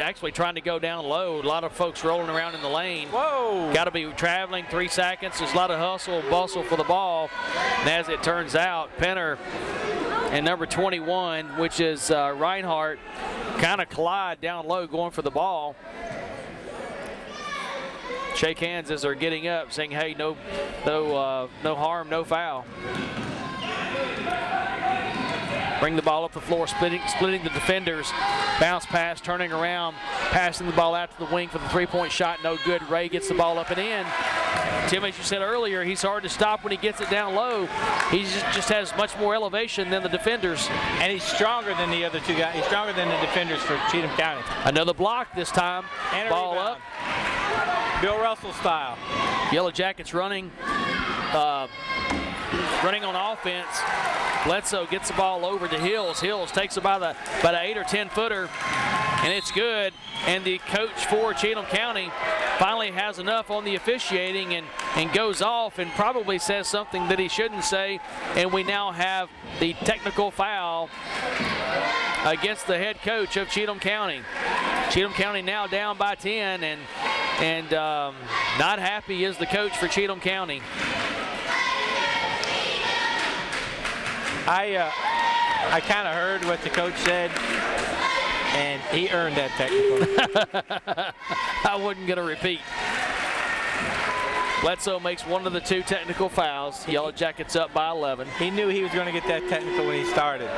Actually trying to go down low. A lot of folks rolling around in the lane. Whoa! Got to be traveling 3 seconds. There's a lot of hustle, bustle for the ball. And as it turns out, Penner and number 21, which is Reinhardt, kind of collide down low going for the ball. Shake hands as they're getting up, saying, hey, no harm, no foul. Bring the ball up the floor, splitting the defenders. Bounce pass, turning around, passing the ball out to the wing for the three-point shot. No good. Ray gets the ball up and in. Tim, as you said earlier, he's hard to stop when he gets it down low. He just has much more elevation than the defenders. And he's stronger than the other two guys. He's stronger than the defenders for Cheatham County. Another block this time. And ball rebound. up. Bill Russell style. Yellow Jackets running on offense. Bledsoe gets the ball over to Hills. Hills takes about an 8 or 10 footer, and it's good. And the coach for Cheatham County finally has enough on the officiating and goes off and probably says something that he shouldn't say. And we now have the technical foul against the head coach of Cheatham County. Cheatham County now down by 10, and not happy is the coach for Cheatham County. I kind of heard what the coach said, and he earned that technical. I wasn't going to repeat. Bledsoe makes one of the 2 technical fouls. Yellow Jackets up by 11. He knew he was going to get that technical when he started.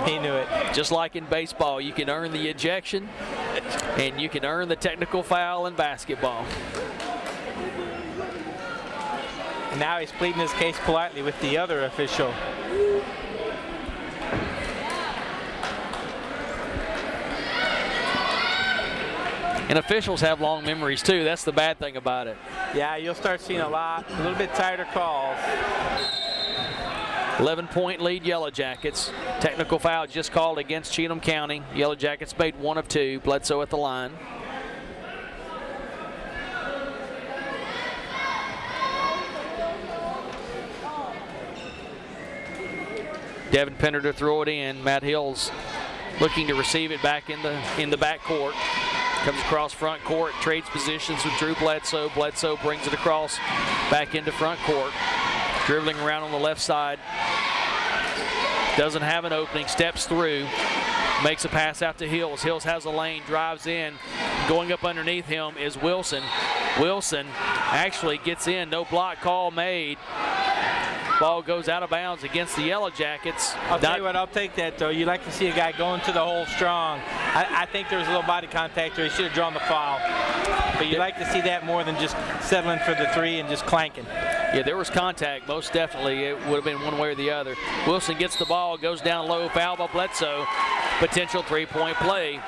He knew it. Just like in baseball, you can earn the ejection, and you can earn the technical foul in basketball. And now he's pleading his case politely with the other official. And officials have long memories too. That's the bad thing about it. Yeah, you'll start seeing a little bit tighter calls. 11-point lead, Yellow Jackets. Technical foul just called against Cheatham County. Yellow Jackets made 1 of 2. Bledsoe at the line. Devin Penner to throw it in. Matt Hills looking to receive it back in the back court. Comes across front court, trades positions with Drew Bledsoe. Bledsoe brings it across back into front court. Dribbling around on the left side. Doesn't have an opening, steps through. Makes a pass out to Hills. Hills has a lane, drives in. Going up underneath him is Wilson. Wilson actually gets in, no block call made. Ball goes out of bounds against the Yellow Jackets. I'll tell you what, I'll take that though. You like to see a guy going to the hole strong. I think there was a little body contact there. He should have drawn the foul. But you like to see that more than just settling for the 3 and just clanking. Yeah, there was contact, most definitely. It would have been one way or the other. Wilson gets the ball, goes down low, foul by Bledsoe. Potential 3-point play.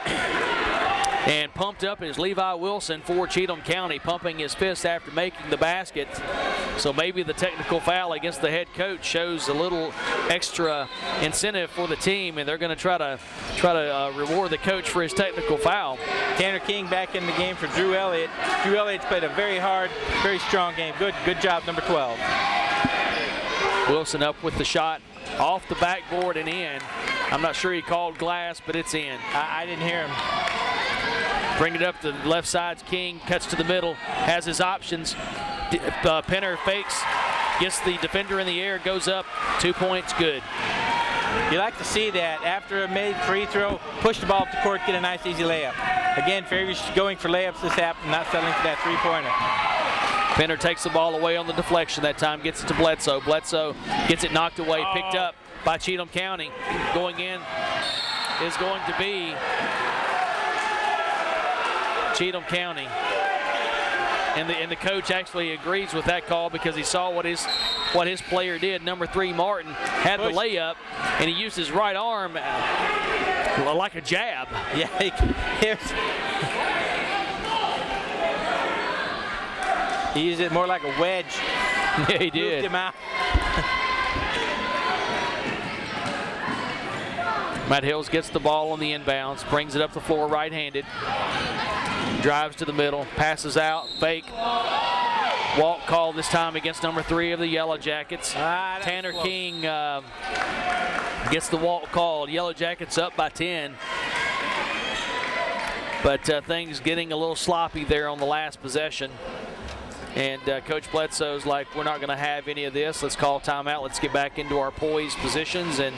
And pumped up is Levi Wilson for Cheatham County, pumping his fist after making the basket. So maybe the technical foul against the head coach shows a little extra incentive for the team, and they're going to try to reward the coach for his technical foul. Tanner King back in the game for Drew Elliott. Drew Elliott's played a very hard, very strong game. Good job, number 12. Wilson up with the shot off the backboard and in. I'm not sure he called glass, but it's in. I didn't hear him. Bring it up to the left side. King cuts to the middle, has his options. Penner fakes, gets the defender in the air, goes up, 2 points, good. You like to see that after a made free throw, push the ball up the court, get a nice easy layup. Again, Fairview's going for layups this half, not settling for that 3-pointer. Penner takes the ball away on the deflection that time, gets it to Bledsoe. Bledsoe gets it knocked away, picked up by Cheatham County. Going in is going to be Cheatham County. And the coach actually agrees with that call because he saw what his player did. Number 3, Martin, had the layup, and he used his right arm like a jab. Yeah, he used it more like a wedge. Yeah, he did. Moved him out. Matt Hills gets the ball on the inbounds, brings it up the floor right-handed, drives to the middle, passes out, fake. Walk call this time against number 3 of the Yellow Jackets. Tanner close. King gets the walk called. Yellow Jackets up by 10. But things getting a little sloppy there on the last possession. And Coach Bledsoe's like, we're not going to have any of this. Let's call timeout. Let's get back into our poised positions and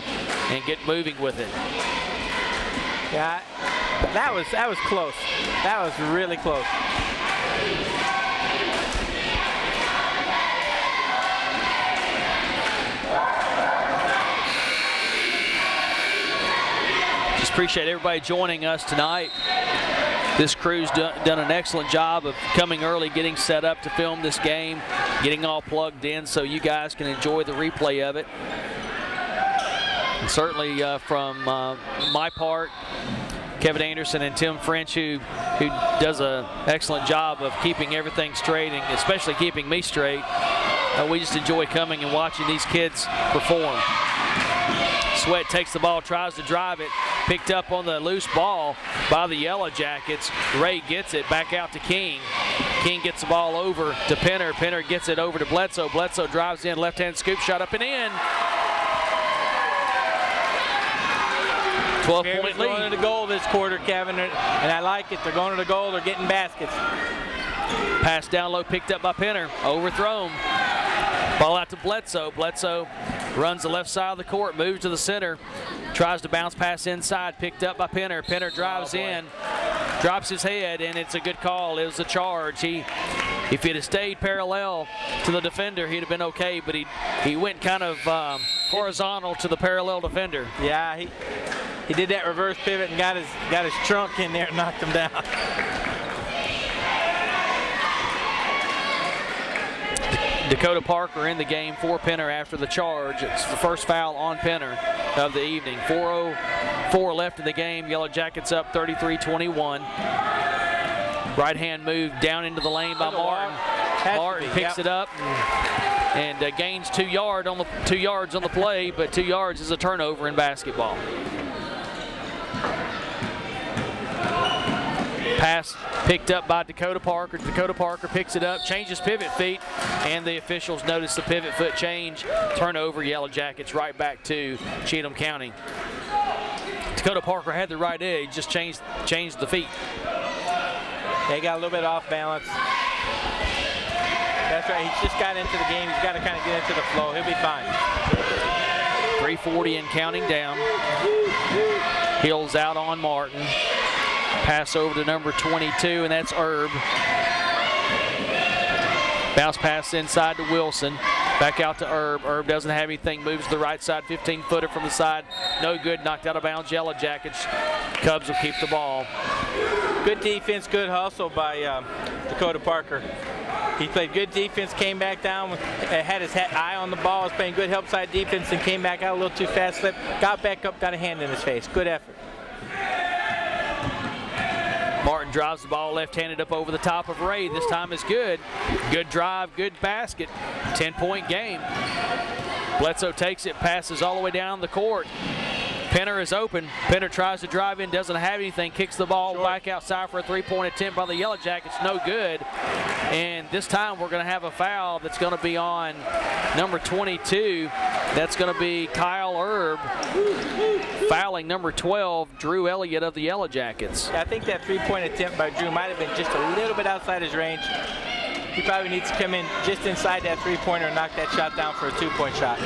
get moving with it. Yeah, that was close. That was really close. Just appreciate everybody joining us tonight. This crew's done an excellent job of coming early, getting set up to film this game, getting all plugged in so you guys can enjoy the replay of it. And certainly from my part, Kevin Anderson and Tim French, who does an excellent job of keeping everything straight, and especially keeping me straight. We just enjoy coming and watching these kids perform. Sweat takes the ball, tries to drive it, picked up on the loose ball by the Yellow Jackets. Ray gets it back out to King. King gets the ball over to Penner. Penner gets it over to Bledsoe. Bledsoe drives in, left-hand scoop shot up and in. 12-point lead. Going to the goal this quarter, Kevin, and I like it. They're going to the goal. They're getting baskets. Pass down low, picked up by Penner. Overthrown. Ball out to Bledsoe. Bledsoe runs the left side of the court, moves to the center, tries to bounce pass inside, picked up by Penner. Penner drives in, drops his head, and it's a good call. It was a charge. If he'd have stayed parallel to the defender, he'd have been okay, but he went kind of horizontal to the parallel defender. Yeah, he did that reverse pivot and got his trunk in there and knocked him down. Dakota Parker in the game for Penner after the charge. It's the first foul on Penner of the evening. 4:04 left in the game. Yellow Jackets up 33-21. Right hand move down into the lane by Martin. Martin picks it up and gains 2 yards on the play, but 2 yards is a turnover in basketball. Pass picked up by Dakota Parker. Dakota Parker picks it up, changes pivot feet, and the officials notice the pivot foot change. Turnover, Yellow Jackets right back to Cheatham County. Dakota Parker had the right edge, just changed the feet. They got a little bit off balance. That's right, he's just got into the game. He's got to kind of get into the flow. He'll be fine. 3:40 and counting down. Hills out on Martin. Pass over to number 22, and that's Erb. Bounce pass inside to Wilson. Back out to Erb. Erb doesn't have anything. Moves to the right side. 15-footer from the side. No good. Knocked out of bounds. Yellow Jackets. Cubs will keep the ball. Good defense, good hustle by Dakota Parker. He played good defense, came back down, had his eye on the ball, was playing good help side defense, and came back out a little too fast, slipped, got back up, got a hand in his face. Good effort. Martin drives the ball left-handed up over the top of Ray. This time is good. Good drive, good basket. 10-point game. Bledsoe takes it, passes all the way down the court. Penner is open. Penner tries to drive in, doesn't have anything, kicks the ball back outside for a three-point attempt by the Yellow Jackets. No good. And this time we're going to have a foul that's going to be on number 22. That's going to be Kyle Erb fouling number 12, Drew Elliott of the Yellow Jackets. I think that three-point attempt by Drew might have been just a little bit outside his range. He probably needs to come in just inside that three-pointer and knock that shot down for a two-point shot.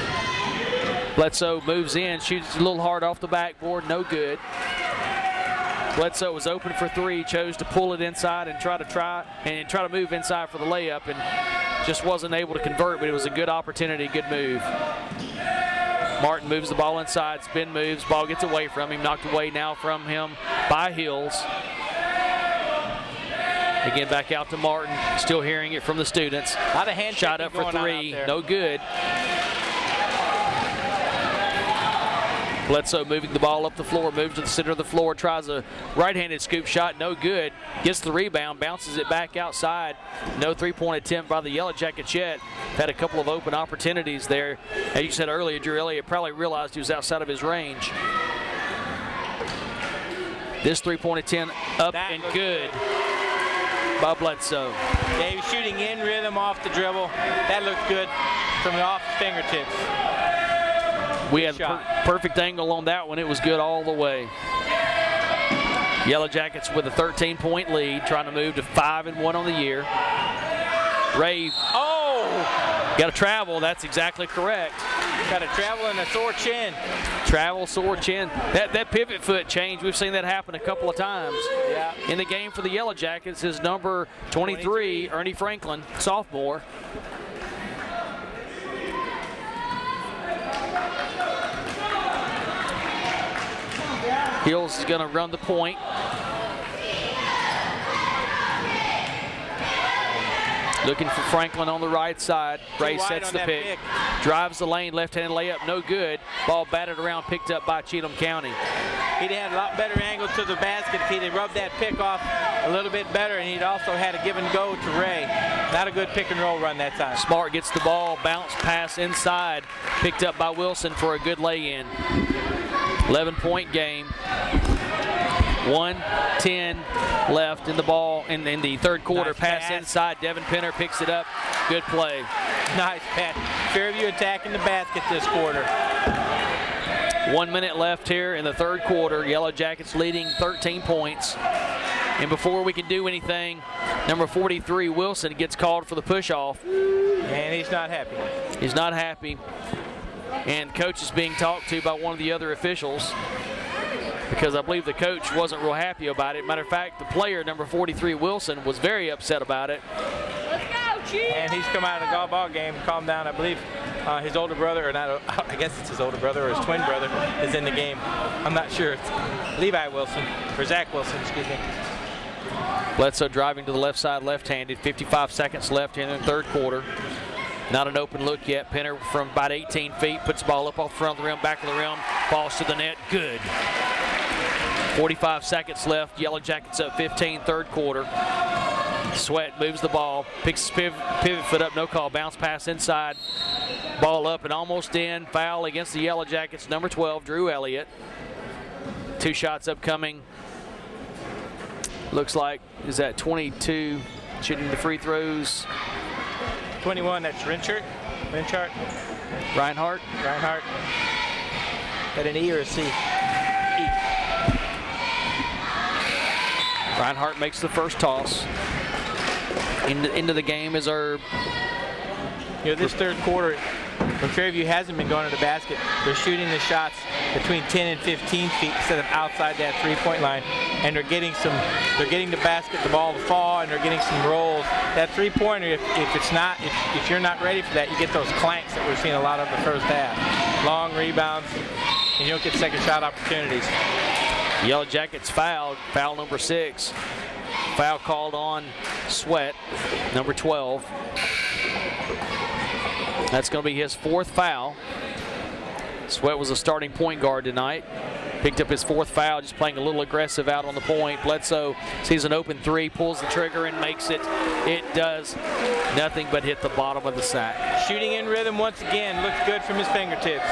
Bledsoe moves in, shoots a little hard off the backboard, no good. Bledsoe was open for three, chose to pull it inside and try to move inside for the layup, and just wasn't able to convert, but it was a good opportunity, good move. Martin moves the ball inside, spin moves, ball gets away from him, knocked away now from him by Hills. Again, back out to Martin, still hearing it from the students. Shot up for three, no good. Bledsoe moving the ball up the floor, moves to the center of the floor, tries a right-handed scoop shot, no good. Gets the rebound, bounces it back outside. No three-point attempt by the Yellow Jackets yet. Had a couple of open opportunities there. As you said earlier, Drew Elliott probably realized he was outside of his range. This three-point attempt up and good by Bledsoe. Yeah, he was shooting in rhythm off the dribble. That looked good from the off his fingertips. We had a perfect angle on that one. It was good all the way. Yellow Jackets with a 13-point lead, trying to move to 5-1 on the year. Ray, got to travel. That's exactly correct. Got to travel and a sore chin. Travel, sore chin. That pivot foot change, we've seen that happen a couple of times. Yeah. In the game for the Yellow Jackets is number 23, Ernie Franklin, sophomore. Hills is going to run the point. Looking for Franklin on the right side. Ray sets the pick. Drives the lane, left-hand layup, no good. Ball batted around, picked up by Cheatham County. He'd had a lot better angle to the basket if he'd have rubbed that pick off a little bit better, and he'd also had a give and go to Ray. Not a good pick and roll run that time. Smart gets the ball, bounce pass inside, picked up by Wilson for a good lay-in. 11-point game. 1:10 left in the ball in the third quarter. Nice pass pass inside. Devin Penner picks it up. Good play. Nice pass. Fairview attacking the basket this quarter. 1 minute left here in the third quarter. Yellow Jackets leading 13 points. And before we can do anything, number 43, Wilson, gets called for the push-off. And he's not happy. He's not happy. And coach is being talked to by one of the other officials, because I believe the coach wasn't real happy about it. Matter of fact, the player, number 43, Wilson, was very upset about it. Let's go, Chief! And he's come out of the ball game, calmed down. I believe his older brother, or not, I guess it's his older brother or his twin brother, is in the game. I'm not sure. It's Levi Wilson, or Zach Wilson, excuse me. Bledsoe driving to the left side, left-handed. 55 seconds left in the third quarter. Not an open look yet. Penner from about 18 feet puts the ball up off front of the rim, back of the rim, falls to the net. Good. 45 seconds left. Yellow Jackets up 15, third quarter. Sweat moves the ball, picks his pivot foot up, no call. Bounce pass inside. Ball up and almost in. Foul against the Yellow Jackets, number 12, Drew Elliott. 2 shots upcoming. Looks like, is that 22 shooting the free throws? 21, that's Reinhardt. Reinhardt. That an E or a C? Reinhardt makes the first toss. Into the game is Herb. You know, this third quarter, when Fairview hasn't been going to the basket, they're shooting the shots between 10 and 15 feet instead of outside that three-point line, and they're getting the ball to fall, and they're getting some rolls. That three-pointer, if you're not ready for that, you get those clanks that we're seeing a lot of the first half. Long rebounds, and you don't get second shot opportunities. Yellow Jackets fouled, foul number 6. Foul called on Sweat, number 12. That's going to be his 4th foul. Sweat was a starting point guard tonight. Picked up his 4th foul, just playing a little aggressive out on the point. Bledsoe sees an open 3, pulls the trigger and makes it. It does nothing but hit the bottom of the sack. Shooting in rhythm once again, looks good from his fingertips.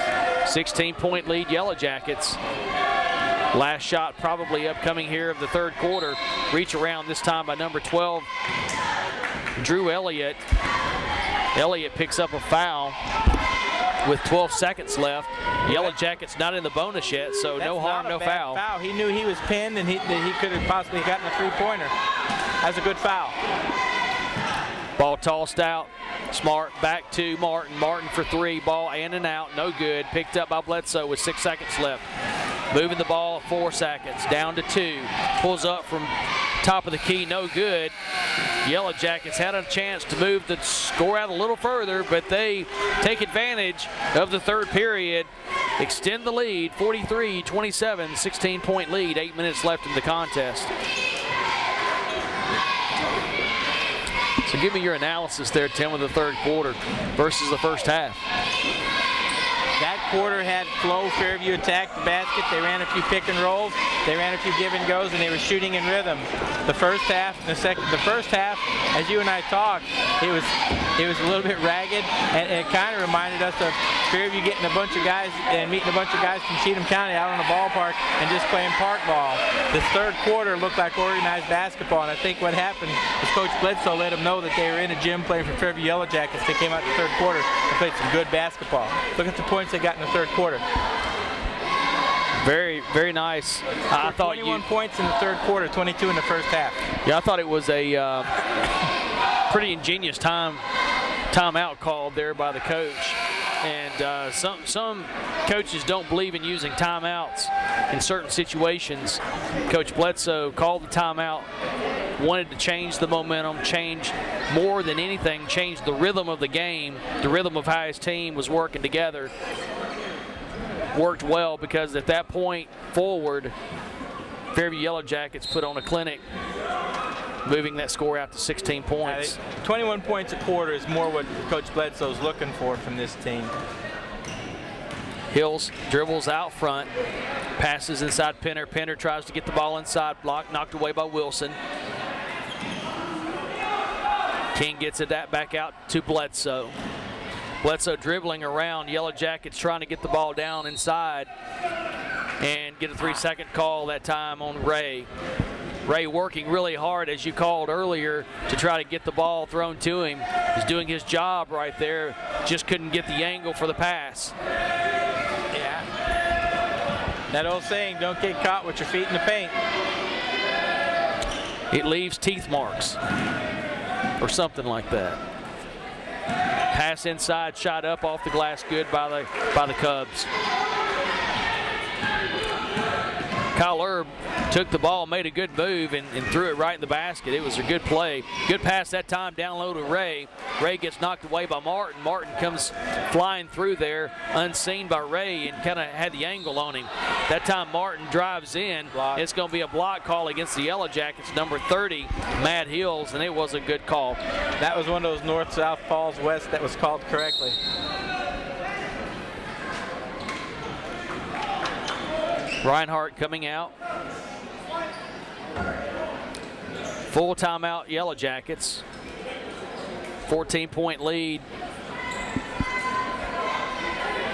16-point lead, Yellow Jackets. Last shot probably upcoming here of the third quarter. Reach around this time by number 12, Drew Elliott. Elliott picks up a foul with 12 seconds left. Yellow Jackets not in the bonus yet, so no harm, no foul. He knew he was pinned and that he could have possibly gotten a three-pointer. That's a good foul. Ball tossed out. Smart back to Martin. Martin for 3. Ball in and out. No good. Picked up by Bledsoe with 6 seconds left. Moving the ball 4 seconds. Down to 2. Pulls up from top of the key. No good. Yellow Jackets had a chance to move the score out a little further, but they take advantage of the third period. Extend the lead. 43-27. 16-point lead. 8 minutes left in the contest. So give me your analysis there, Tim, of the third quarter versus the first half. That quarter had flow. Fairview attacked the basket. They ran a few pick and rolls. They ran a few give and goes, and they were shooting in rhythm. The first half, the first half, as you and I talked, it was a little bit ragged, and it kind of reminded us of Fairview getting a bunch of guys and meeting a bunch of guys from Cheatham County out on the ballpark and just playing park ball. This third quarter looked like organized basketball, and I think what happened was Coach Bledsoe let them know that they were in a gym playing for Fairview Yellow Jackets. They came out in the third quarter and played some good basketball. Look at the points they got in the third quarter. Very, very nice. I thought 21 points in the third quarter, 22 in the first half. Yeah, I thought it was a pretty ingenious timeout called there by the coach. And some coaches don't believe in using timeouts in certain situations. Coach Bledsoe called the timeout, wanted to change the momentum, change more than anything, change the rhythm of the game, the rhythm of how his team was working together. Worked well because at that point forward, Fairview Yellow Jackets put on a clinic, moving that score out to 16 points. 21 points a quarter is more what Coach Bledsoe's looking for from this team. Hills dribbles out front, passes inside Penner. Penner tries to get the ball inside, block, knocked away by Wilson. King gets it back out to Bledsoe. Bledsoe dribbling around. Yellow Jackets trying to get the ball down inside and get a 3-second call that time on Ray. Ray working really hard, as you called earlier, to try to get the ball thrown to him. He's doing his job right there, just couldn't get the angle for the pass. Yeah. That old saying, don't get caught with your feet in the paint. It leaves teeth marks or something like that. Pass inside, shot up off the glass, good by the Cubs. Kyle Erb took the ball, made a good move, and threw it right in the basket. It was a good play. Good pass that time down low to Ray. Ray gets knocked away by Martin. Martin comes flying through there, unseen by Ray, and kind of had the angle on him. That time Martin drives in. Block. It's going to be a block call against the Yellow Jackets, number 30, Matt Hills, and it was a good call. That was one of those north-south falls west that was called correctly. Reinhardt coming out. Full timeout, Yellow Jackets. 14-point lead.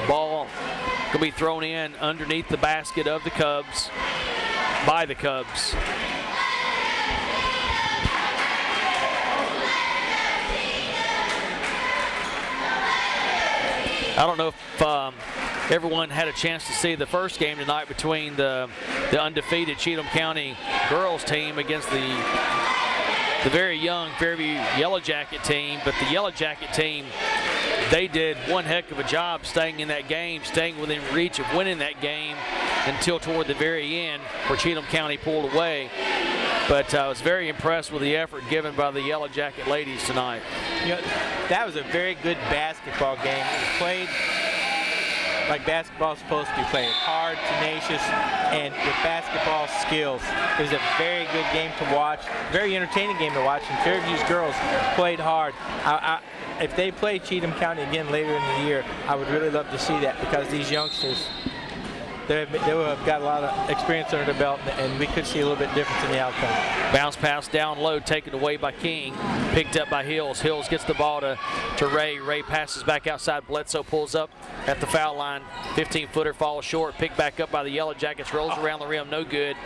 Ball going to be thrown in underneath the basket of the Cubs, by the Cubs. I don't know if everyone had a chance to see the first game tonight between the undefeated Cheatham County girls team against the very young Fairview Yellow Jacket team. But the Yellow Jacket team, they did one heck of a job staying in that game, staying within reach of winning that game until toward the very end where Cheatham County pulled away. But I was very impressed with the effort given by the Yellow Jacket ladies tonight. You know, that was a very good basketball game. It was played like basketball is supposed to be played. Hard, tenacious, and with basketball skills. It was a very good game to watch, very entertaining game to watch, and Fairview's girls played hard. If they play Cheatham County again later in the year, I would really love to see that, because these youngsters, they have got a lot of experience under their belt, and we could see a little bit difference in the outcome. Bounce pass down low, taken away by King, picked up by Hills. Hills gets the ball to Ray. Ray passes back outside. Bledsoe pulls up at the foul line. 15-footer falls short, picked back up by the Yellow Jackets, rolls around the rim, no good.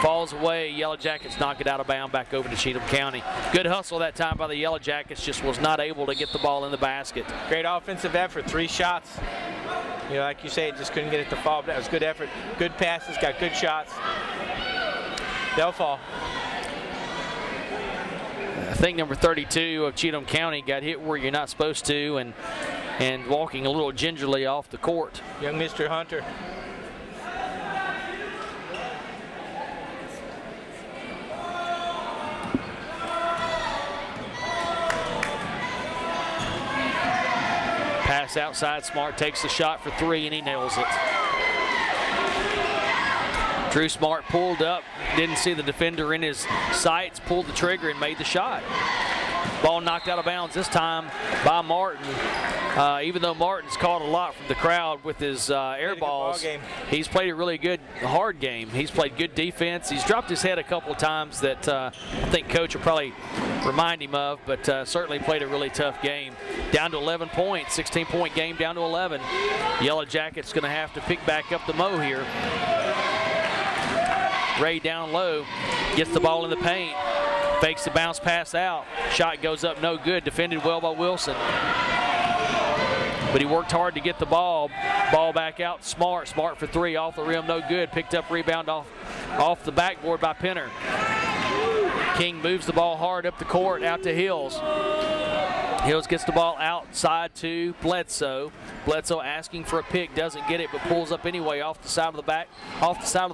Falls away. Yellow Jackets knock it out of bounds back over to Cheatham County. Good hustle that time by the Yellow Jackets, just was not able to get the ball in the basket. Great offensive effort, 3 shots. You know, like you say, just couldn't get it to fall, but that was good effort. Good passes, got good shots. They'll fall. I think number 32 of Cheatham County got hit where you're not supposed to, and walking a little gingerly off the court. Young Mr. Hunter. Pass outside, Smart takes the shot for 3, and he nails it. Drew Smart pulled up, didn't see the defender in his sights, pulled the trigger and made the shot. Ball knocked out of bounds this time by Martin. Even though Martin's caught a lot from the crowd with his air balls, he's played a really good, hard game. He's played good defense. He's dropped his head a couple of times that I think Coach will probably remind him of, but certainly played a really tough game. Down to 11 points, 16-point game down to 11. Yellow Jackets going to have to pick back up the mo here. Ray down low, gets the ball in the paint, fakes the bounce pass out. Shot goes up, no good. Defended well by Wilson. But he worked hard to get the ball. Ball back out, Smart for three, off the rim, no good. Picked up rebound off the backboard by Penner. King moves the ball hard up the court, out to Hills. Hills gets the ball outside to Bledsoe. Bledsoe asking for a pick, doesn't get it, but pulls up anyway off the side of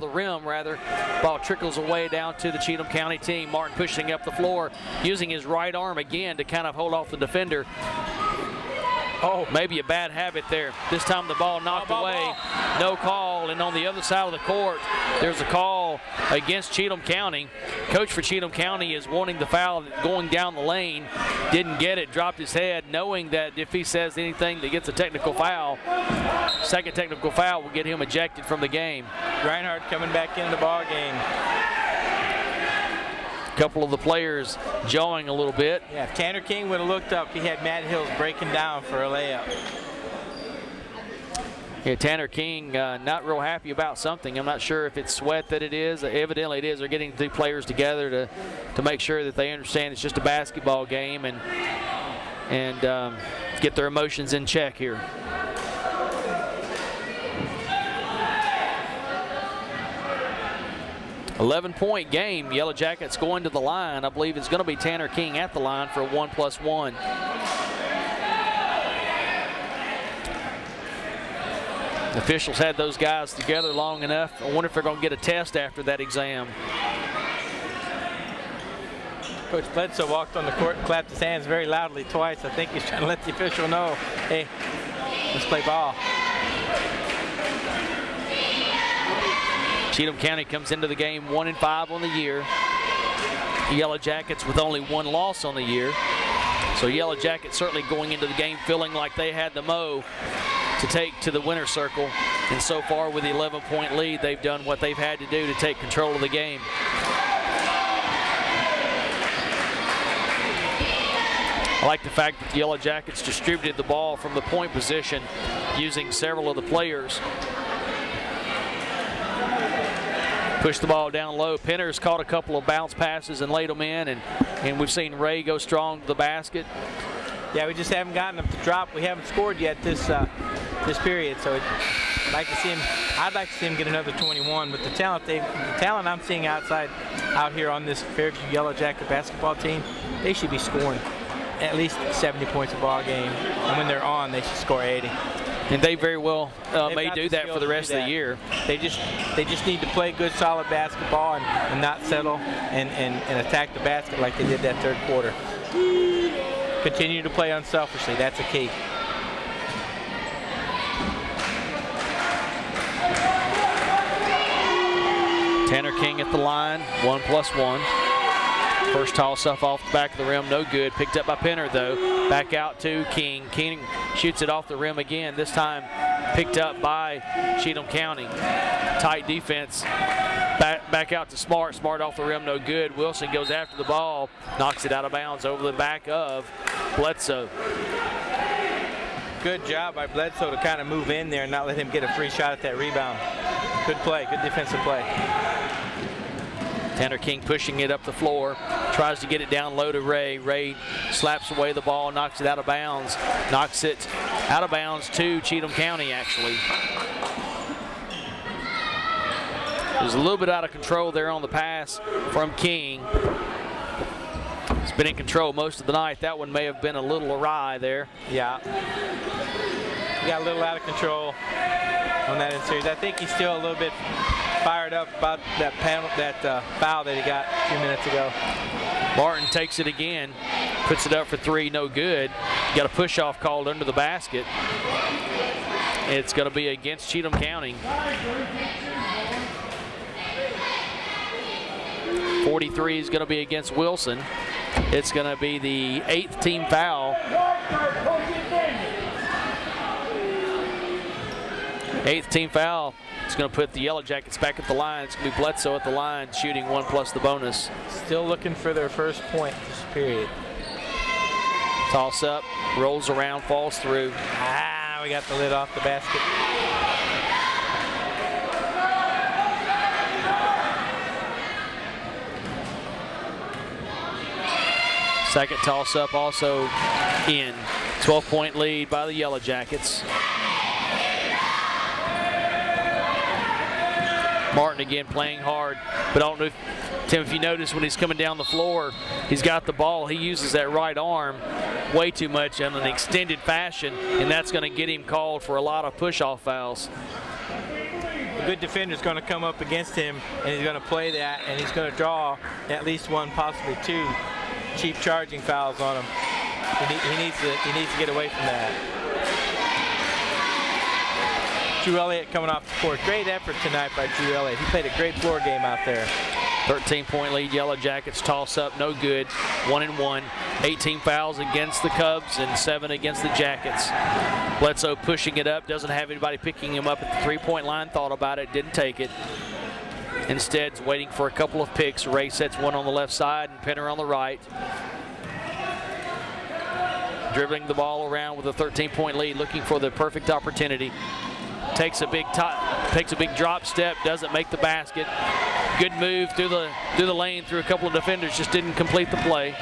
the rim rather. Ball trickles away down to the Cheatham County team. Martin pushing up the floor, using his right arm again to kind of hold off the defender. Oh, maybe a bad habit there. This time the ball knocked away. No call. And on the other side of the court, there's a call against Cheatham County. Coach for Cheatham County is wanting the foul going down the lane. Didn't get it, dropped his head, knowing that if he says anything that gets a technical foul, second technical foul will get him ejected from the game. Reinhardt coming back into the ball game. Couple of the players jawing a little bit. Yeah, if Tanner King would have looked up, he had Matt Hills breaking down for a layup. Yeah, Tanner King not real happy about something. I'm not sure if it's sweat that it is. Evidently it is. They're getting the players together to make sure that they understand it's just a basketball game and get their emotions in check here. .11-point game. Yellow Jackets going to the line. I believe it's going to be Tanner King at the line for a 1+1. The officials had those guys together long enough. I wonder if they're going to get a test after that exam. Coach Bledsoe walked on the court and clapped his hands very loudly twice. I think he's trying to let the official know, hey, let's play ball. Cheatham County comes into the game 1-5 on the year. The Yellow Jackets with only one loss on the year. So Yellow Jackets certainly going into the game feeling like they had the mo to take to the winner's circle. And so far with the 11-point lead, they've done what they've had to do to take control of the game. I like the fact that the Yellow Jackets distributed the ball from the point position using several of the players. Push the ball down low. Penner's caught a couple of bounce passes and laid them in, and we've seen Ray go strong to the basket. Yeah, we just haven't gotten them to drop. We haven't scored yet this period, so I'd like to see him get another 21. But the talent I'm seeing out here on this Fairview Yellow Jacket basketball team, they should be scoring at least 70 points a ball game, and when they're on, they should score 80. And they very well may do that for the rest of the year. They just need to play good, solid basketball and not settle and attack the basket like they did that third quarter. Continue to play unselfishly. That's a key. Tanner King at the line, 1+1. First toss up off the back of the rim, no good. Picked up by Penner though. Back out to King. King shoots it off the rim again. This time picked up by Cheatham County. Tight defense. Back out to Smart. Smart off the rim, no good. Wilson goes after the ball, knocks it out of bounds over the back of Bledsoe. Good job by Bledsoe to kind of move in there and not let him get a free shot at that rebound. Good play, good defensive play. Tanner King pushing it up the floor, tries to get it down low to Ray. Ray slaps away the ball, knocks it out of bounds. Knocks it out of bounds to Cheatham County, actually. It was a little bit out of control there on the pass from King. He's been in control most of the night. That one may have been a little awry there. Yeah. He got a little out of control on that in series. I think he's still a little bit fired up about that foul that he got a few minutes ago. Martin takes it again, puts it up for three, no good. Got a push-off called under the basket. It's going to be against Cheatham County. 43 is going to be against Wilson. It's going to be the 8th team foul. 8th team foul. It's going to put the Yellow Jackets back at the line. It's going to be Bledsoe at the line, shooting 1 plus the bonus. Still looking for their first point this period. Toss up, rolls around, falls through. We got the lid off the basket. Second toss up also in. 12-point lead by the Yellow Jackets. Martin again playing hard, but I don't know, Tim, if you notice when he's coming down the floor, he's got the ball. He uses that right arm way too much in an extended fashion, and that's going to get him called for a lot of push-off fouls. A good defender is going to come up against him, and he's going to play that, and he's going to draw at least 1, possibly 2 cheap charging fouls on him. He needs to get away from that. Drew Elliott coming off the court. Great effort tonight by Drew Elliott. He played a great floor game out there. 13-point lead, Yellow Jackets. Toss up, no good. 1-1. 18 fouls against the Cubs and 7 against the Jackets. Bledsoe pushing it up. Doesn't have anybody picking him up at the 3-point line. Thought about it, didn't take it. Instead, waiting for a couple of picks. Ray sets one on the left side and Penner on the right. Dribbling the ball around with a 13-point lead, looking for the perfect opportunity. Takes a big drop step, doesn't make the basket. Good move through the lane, through a couple of defenders, just didn't complete the play.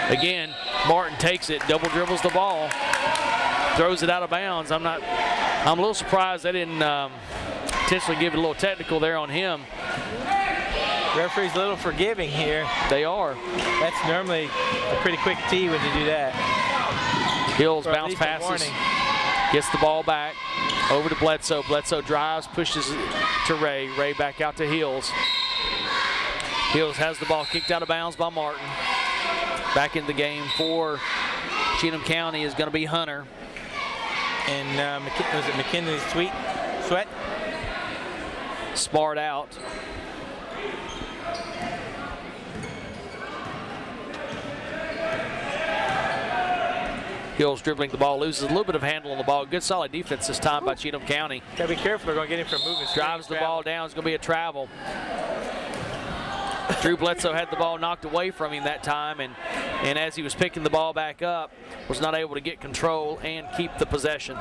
Again, Martin takes it, double dribbles the ball, throws it out of bounds. I'm a little surprised they didn't potentially give it a little technical there on him. Referee's a little forgiving here. They are. That's normally a pretty quick tee when you do that. Hills bounce passes, gets the ball back, over to Bledsoe. Bledsoe drives, pushes to Ray. Ray back out to Hills. Hills has the ball kicked out of bounds by Martin. Back in the game for Cheatham County is going to be Hunter. And was it McKinley's Sweat? Smart out. Hills dribbling the ball, loses a little bit of handle on the ball. Good solid defense this time by Cheatham County. Gotta be careful, they're gonna get him from moving. Drives the ball down, it's gonna be a travel. Drew Bledsoe had the ball knocked away from him that time, and as he was picking the ball back up, was not able to get control and keep the possession.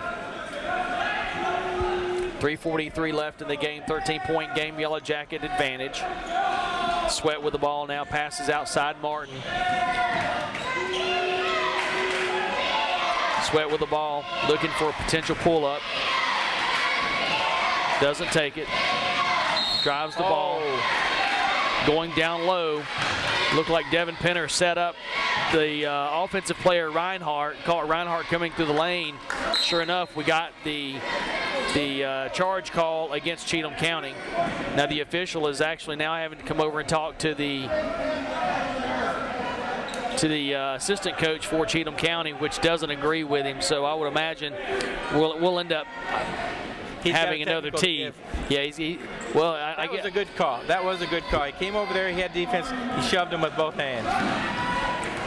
3:43 left in the game, 13-point game, Yellow Jacket advantage. Sweat with the ball now, passes outside Martin. Sweat with the ball, looking for a potential pull-up. Doesn't take it. Drives the ball. Going down low. Looked like Devin Penner set up the offensive player Reinhardt. Caught Reinhardt coming through the lane. Sure enough, we got the charge call against Cheatham County. Now the official is actually now having to come over and talk to the assistant coach for Cheatham County, which doesn't agree with him. So I would imagine we'll end up having another tee. Yeah, that was a good call. That was a good call. He came over there, he had defense, he shoved him with both hands.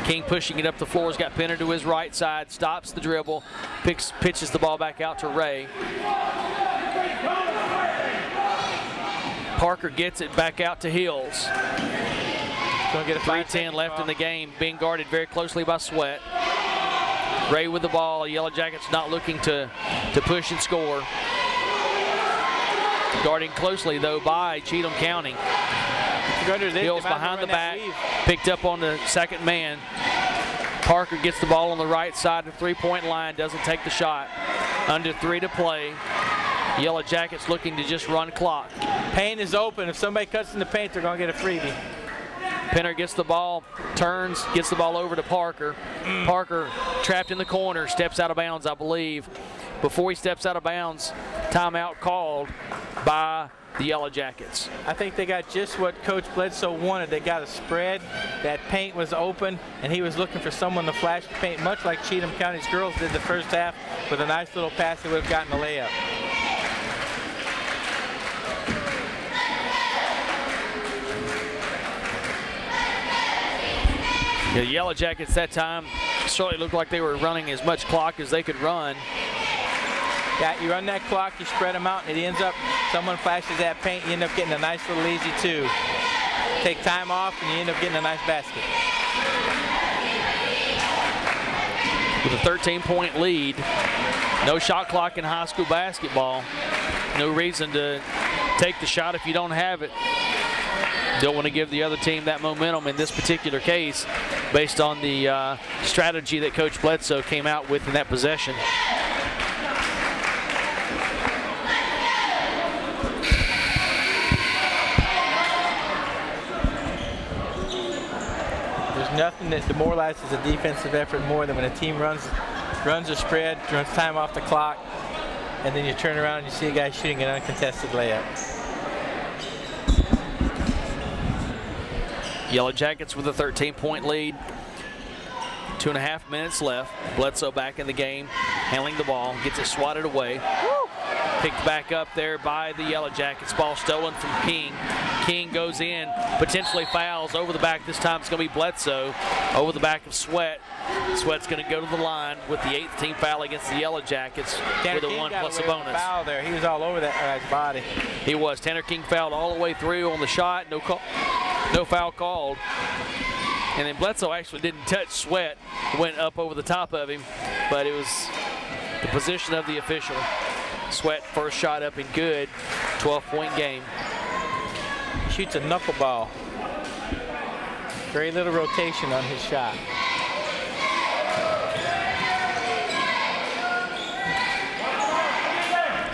King pushing it up the floor, has got Penner to his right side, stops the dribble, pitches the ball back out to Ray. Parker gets it back out to Hills. Gonna get a 3:10 left in the game, being guarded very closely by Sweat. Ray with the ball, Yellow Jackets not looking to push and score. Guarding closely though by Cheatham County. Hills behind the back, picked up on the second man. Parker gets the ball on the right side of the 3-point line, doesn't take the shot. Under 3 to play. Yellow Jackets looking to just run clock. Paint is open. If somebody cuts in the paint, they're going to get a freebie. Penner gets the ball, turns, gets the ball over to Parker. Parker trapped in the corner, steps out of bounds, I believe. Before he steps out of bounds, timeout called by the Yellow Jackets. I think they got just what Coach Bledsoe wanted. They got a spread. That paint was open, and he was looking for someone to flash the paint, much like Cheatham County's girls did the first half with a nice little pass that would have gotten a layup. The Yellow Jackets that time certainly looked like they were running as much clock as they could run. Yeah, you run that clock, you spread them out, and it ends up, someone flashes that paint, you end up getting a nice little easy 2. Take time off, and you end up getting a nice basket. With a 13-point lead, no shot clock in high school basketball. No reason to take the shot if you don't have it. Don't want to give the other team that momentum in this particular case based on the strategy that Coach Bledsoe came out with in that possession. There's nothing that demoralizes a defensive effort more than when a team runs a spread, runs time off the clock, and then you turn around and you see a guy shooting an uncontested layup. Yellow Jackets with a 13-point lead. 2.5 minutes left. Bledsoe back in the game, handling the ball, gets it swatted away. Picked back up there by the Yellow Jackets. Ball stolen from King. King goes in, potentially fouls over the back. This time it's going to be Bledsoe over the back of Sweat. Sweat's going to go to the line with the 8th team foul against the Yellow Jackets with a 1 plus a bonus. Foul there. He was all over that guy's body. He was. Tanner King fouled all the way through on the shot. No foul called. And then Bledsoe actually didn't touch Sweat. Went up over the top of him, but it was the position of the official. Sweat first shot up and good. 12-point game. Shoots a knuckleball. Very little rotation on his shot.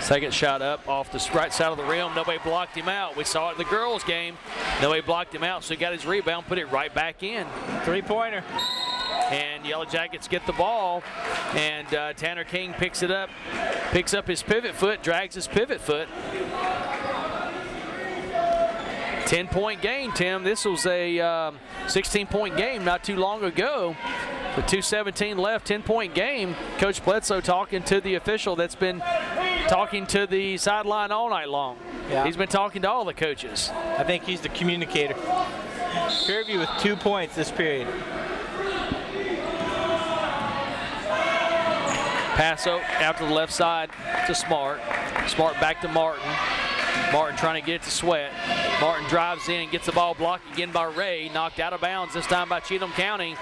Second shot up off the right side of the rim. Nobody blocked him out. We saw it in the girls' game. Nobody blocked him out, so he got his rebound, put it right back in. 3-pointer. And Yellow Jackets get the ball, and Tanner King picks it up, picks up his pivot foot, drags his pivot foot. 10-point game, Tim. This was a 16-point game not too long ago. With 2:17 left, 10-point game. Coach Bledsoe talking to the official that's been talking to the sideline all night long. Yeah. He's been talking to all the coaches. I think he's the communicator. Fairview with 2 points this period. Pass out to the left side to Smart. Smart back to Martin. Martin trying to get it to Sweat. Martin drives in and gets the ball blocked again by Ray. Knocked out of bounds, this time by Cheatham County.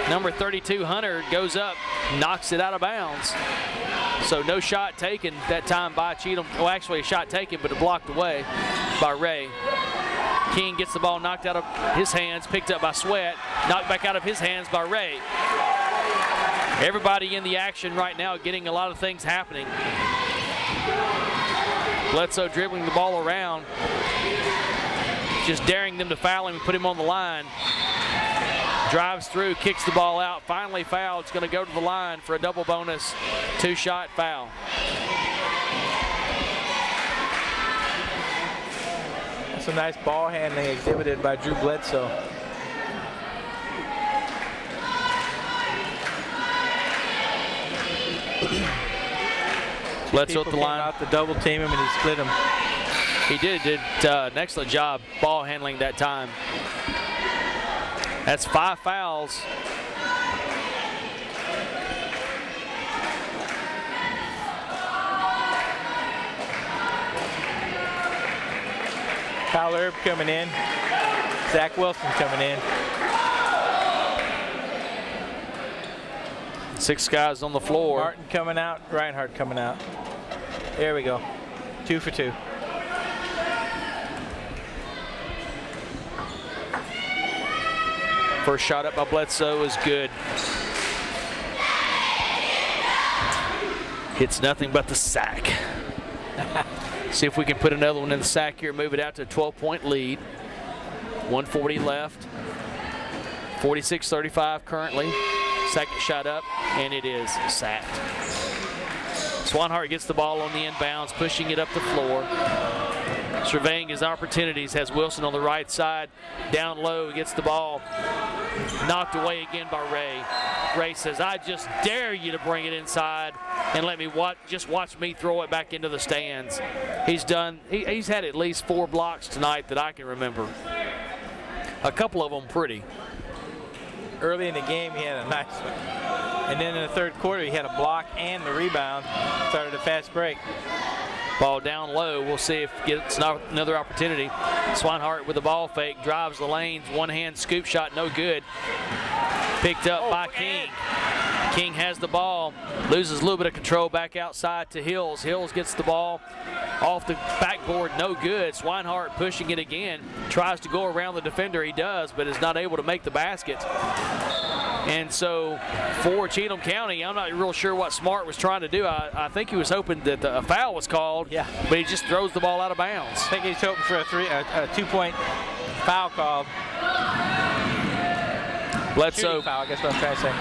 Number 32, Hunter, goes up, knocks it out of bounds. So no shot taken that time by Cheatham. Well, actually a shot taken, but it blocked away by Ray. King gets the ball knocked out of his hands, picked up by Sweat, knocked back out of his hands by Ray. Everybody in the action right now getting a lot of things happening. Bledsoe dribbling the ball around, just daring them to foul him and put him on the line. Drives through, kicks the ball out, finally fouled. It's going to go to the line for a double bonus 2-shot foul. That's a nice ball handling exhibited by Drew Bledsoe. Bledsoe at the line. Out to double team him and he split him. He did an excellent job ball handling that time. That's 5 fouls. Kyle Erb coming in. Zach Wilson coming in. 6 guys on the floor. Martin coming out, Reinhardt coming out. There we go. 2 for 2. First shot up by Bledsoe is good. Hits nothing but the sack. See if we can put another one in the sack here, move it out to a 12-point lead. 1:40 left. 46-35 currently. Second shot up, and it is sacked. Swanhart gets the ball on the inbounds, pushing it up the floor. Surveying his opportunities, has Wilson on the right side. Down low, gets the ball. Knocked away again by Ray. Ray says, I just dare you to bring it inside and let me just watch me throw it back into the stands. He's had at least 4 blocks tonight that I can remember. A couple of them pretty. early in the game, he had a nice one. And then in the third quarter, he had a block and the rebound. Started a fast break. Ball down low. We'll see if he gets another opportunity. Swinehart with the ball fake, drives the lanes, one-hand scoop shot, no good. Picked up by King. King has the ball, loses a little bit of control back outside to Hills. Hills gets the ball off the backboard, no good. Swinehart pushing it again, tries to go around the defender, he does, but is not able to make the basket. And so for Cheatham County, I'm not real sure what Smart was trying to do. I think he was hoping that a foul was called, yeah, but he just throws the ball out of bounds. I think he's hoping for a 2-point foul called. Bledsoe foul, I guess what I'm trying to say.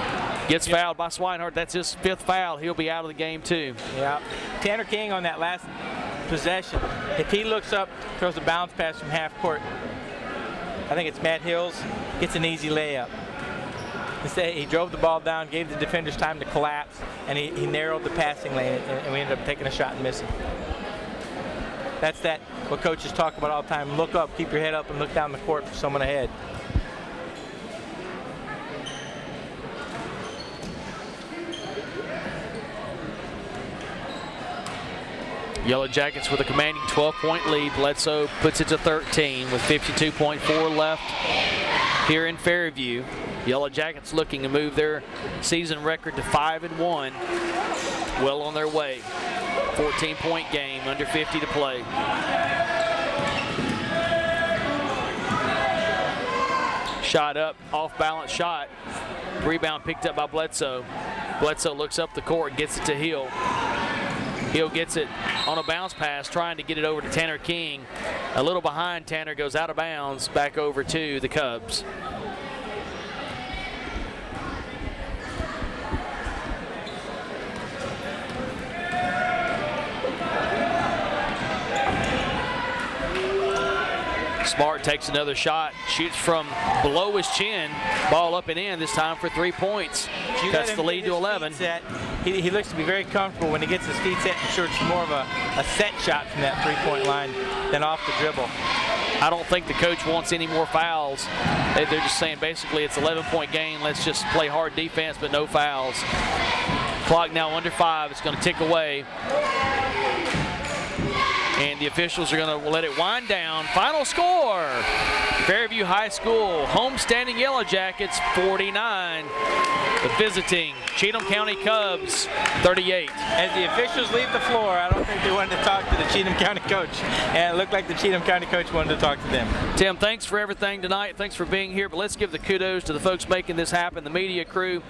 Gets fouled by Swinehart. That's his 5th foul. He'll be out of the game too. Yeah. Tanner King on that last possession, if he looks up, throws a bounce pass from half court, I think it's Matt Hills, gets an easy layup. Instead, he drove the ball down, gave the defenders time to collapse, and he narrowed the passing lane, and we ended up taking a shot and missing. That's what coaches talk about all the time. Look up, keep your head up, and look down the court for someone ahead. Yellow Jackets with a commanding 12-point lead. Bledsoe puts it to 13 with 52.4 left here in Fairview. Yellow Jackets looking to move their season record to 5-1. Well on their way. 14-point game, under 50 to play. Shot up, off-balance shot. Rebound picked up by Bledsoe. Bledsoe looks up the court, gets it to Hill. Hill gets it on a bounce pass, trying to get it over to Tanner King. A little behind, Tanner goes out of bounds, back over to the Cubs. Smart takes another shot, shoots from below his chin, ball up and in, this time for 3 points. Cuts the lead to 11. He looks to be very comfortable when he gets his feet set. I'm sure it's more of a set shot from that 3-point line than off the dribble. I don't think the coach wants any more fouls. They're just saying basically it's an 11-point game. Let's just play hard defense, but no fouls. Clock now under 5. It's going to tick away. And the officials are going to let it wind down. Final score, Fairview High School homestanding Yellow Jackets 49. The visiting Cheatham County Cubs 38. As the officials leave the floor, I don't think they wanted to talk to the Cheatham County coach. And it looked like the Cheatham County coach wanted to talk to them. Tim, thanks for everything tonight. Thanks for being here. But let's give the kudos to the folks making this happen, the media crew.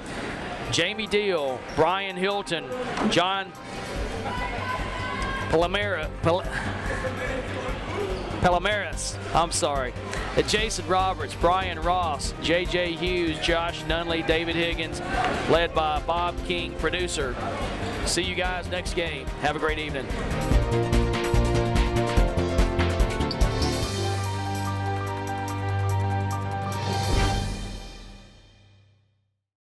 Jamie Deal, Brian Hilton, John Palomares, I'm sorry. Jason Roberts, Brian Ross, J.J. Hughes, Josh Nunley, David Higgins, led by Bob King, producer. See you guys next game. Have a great evening.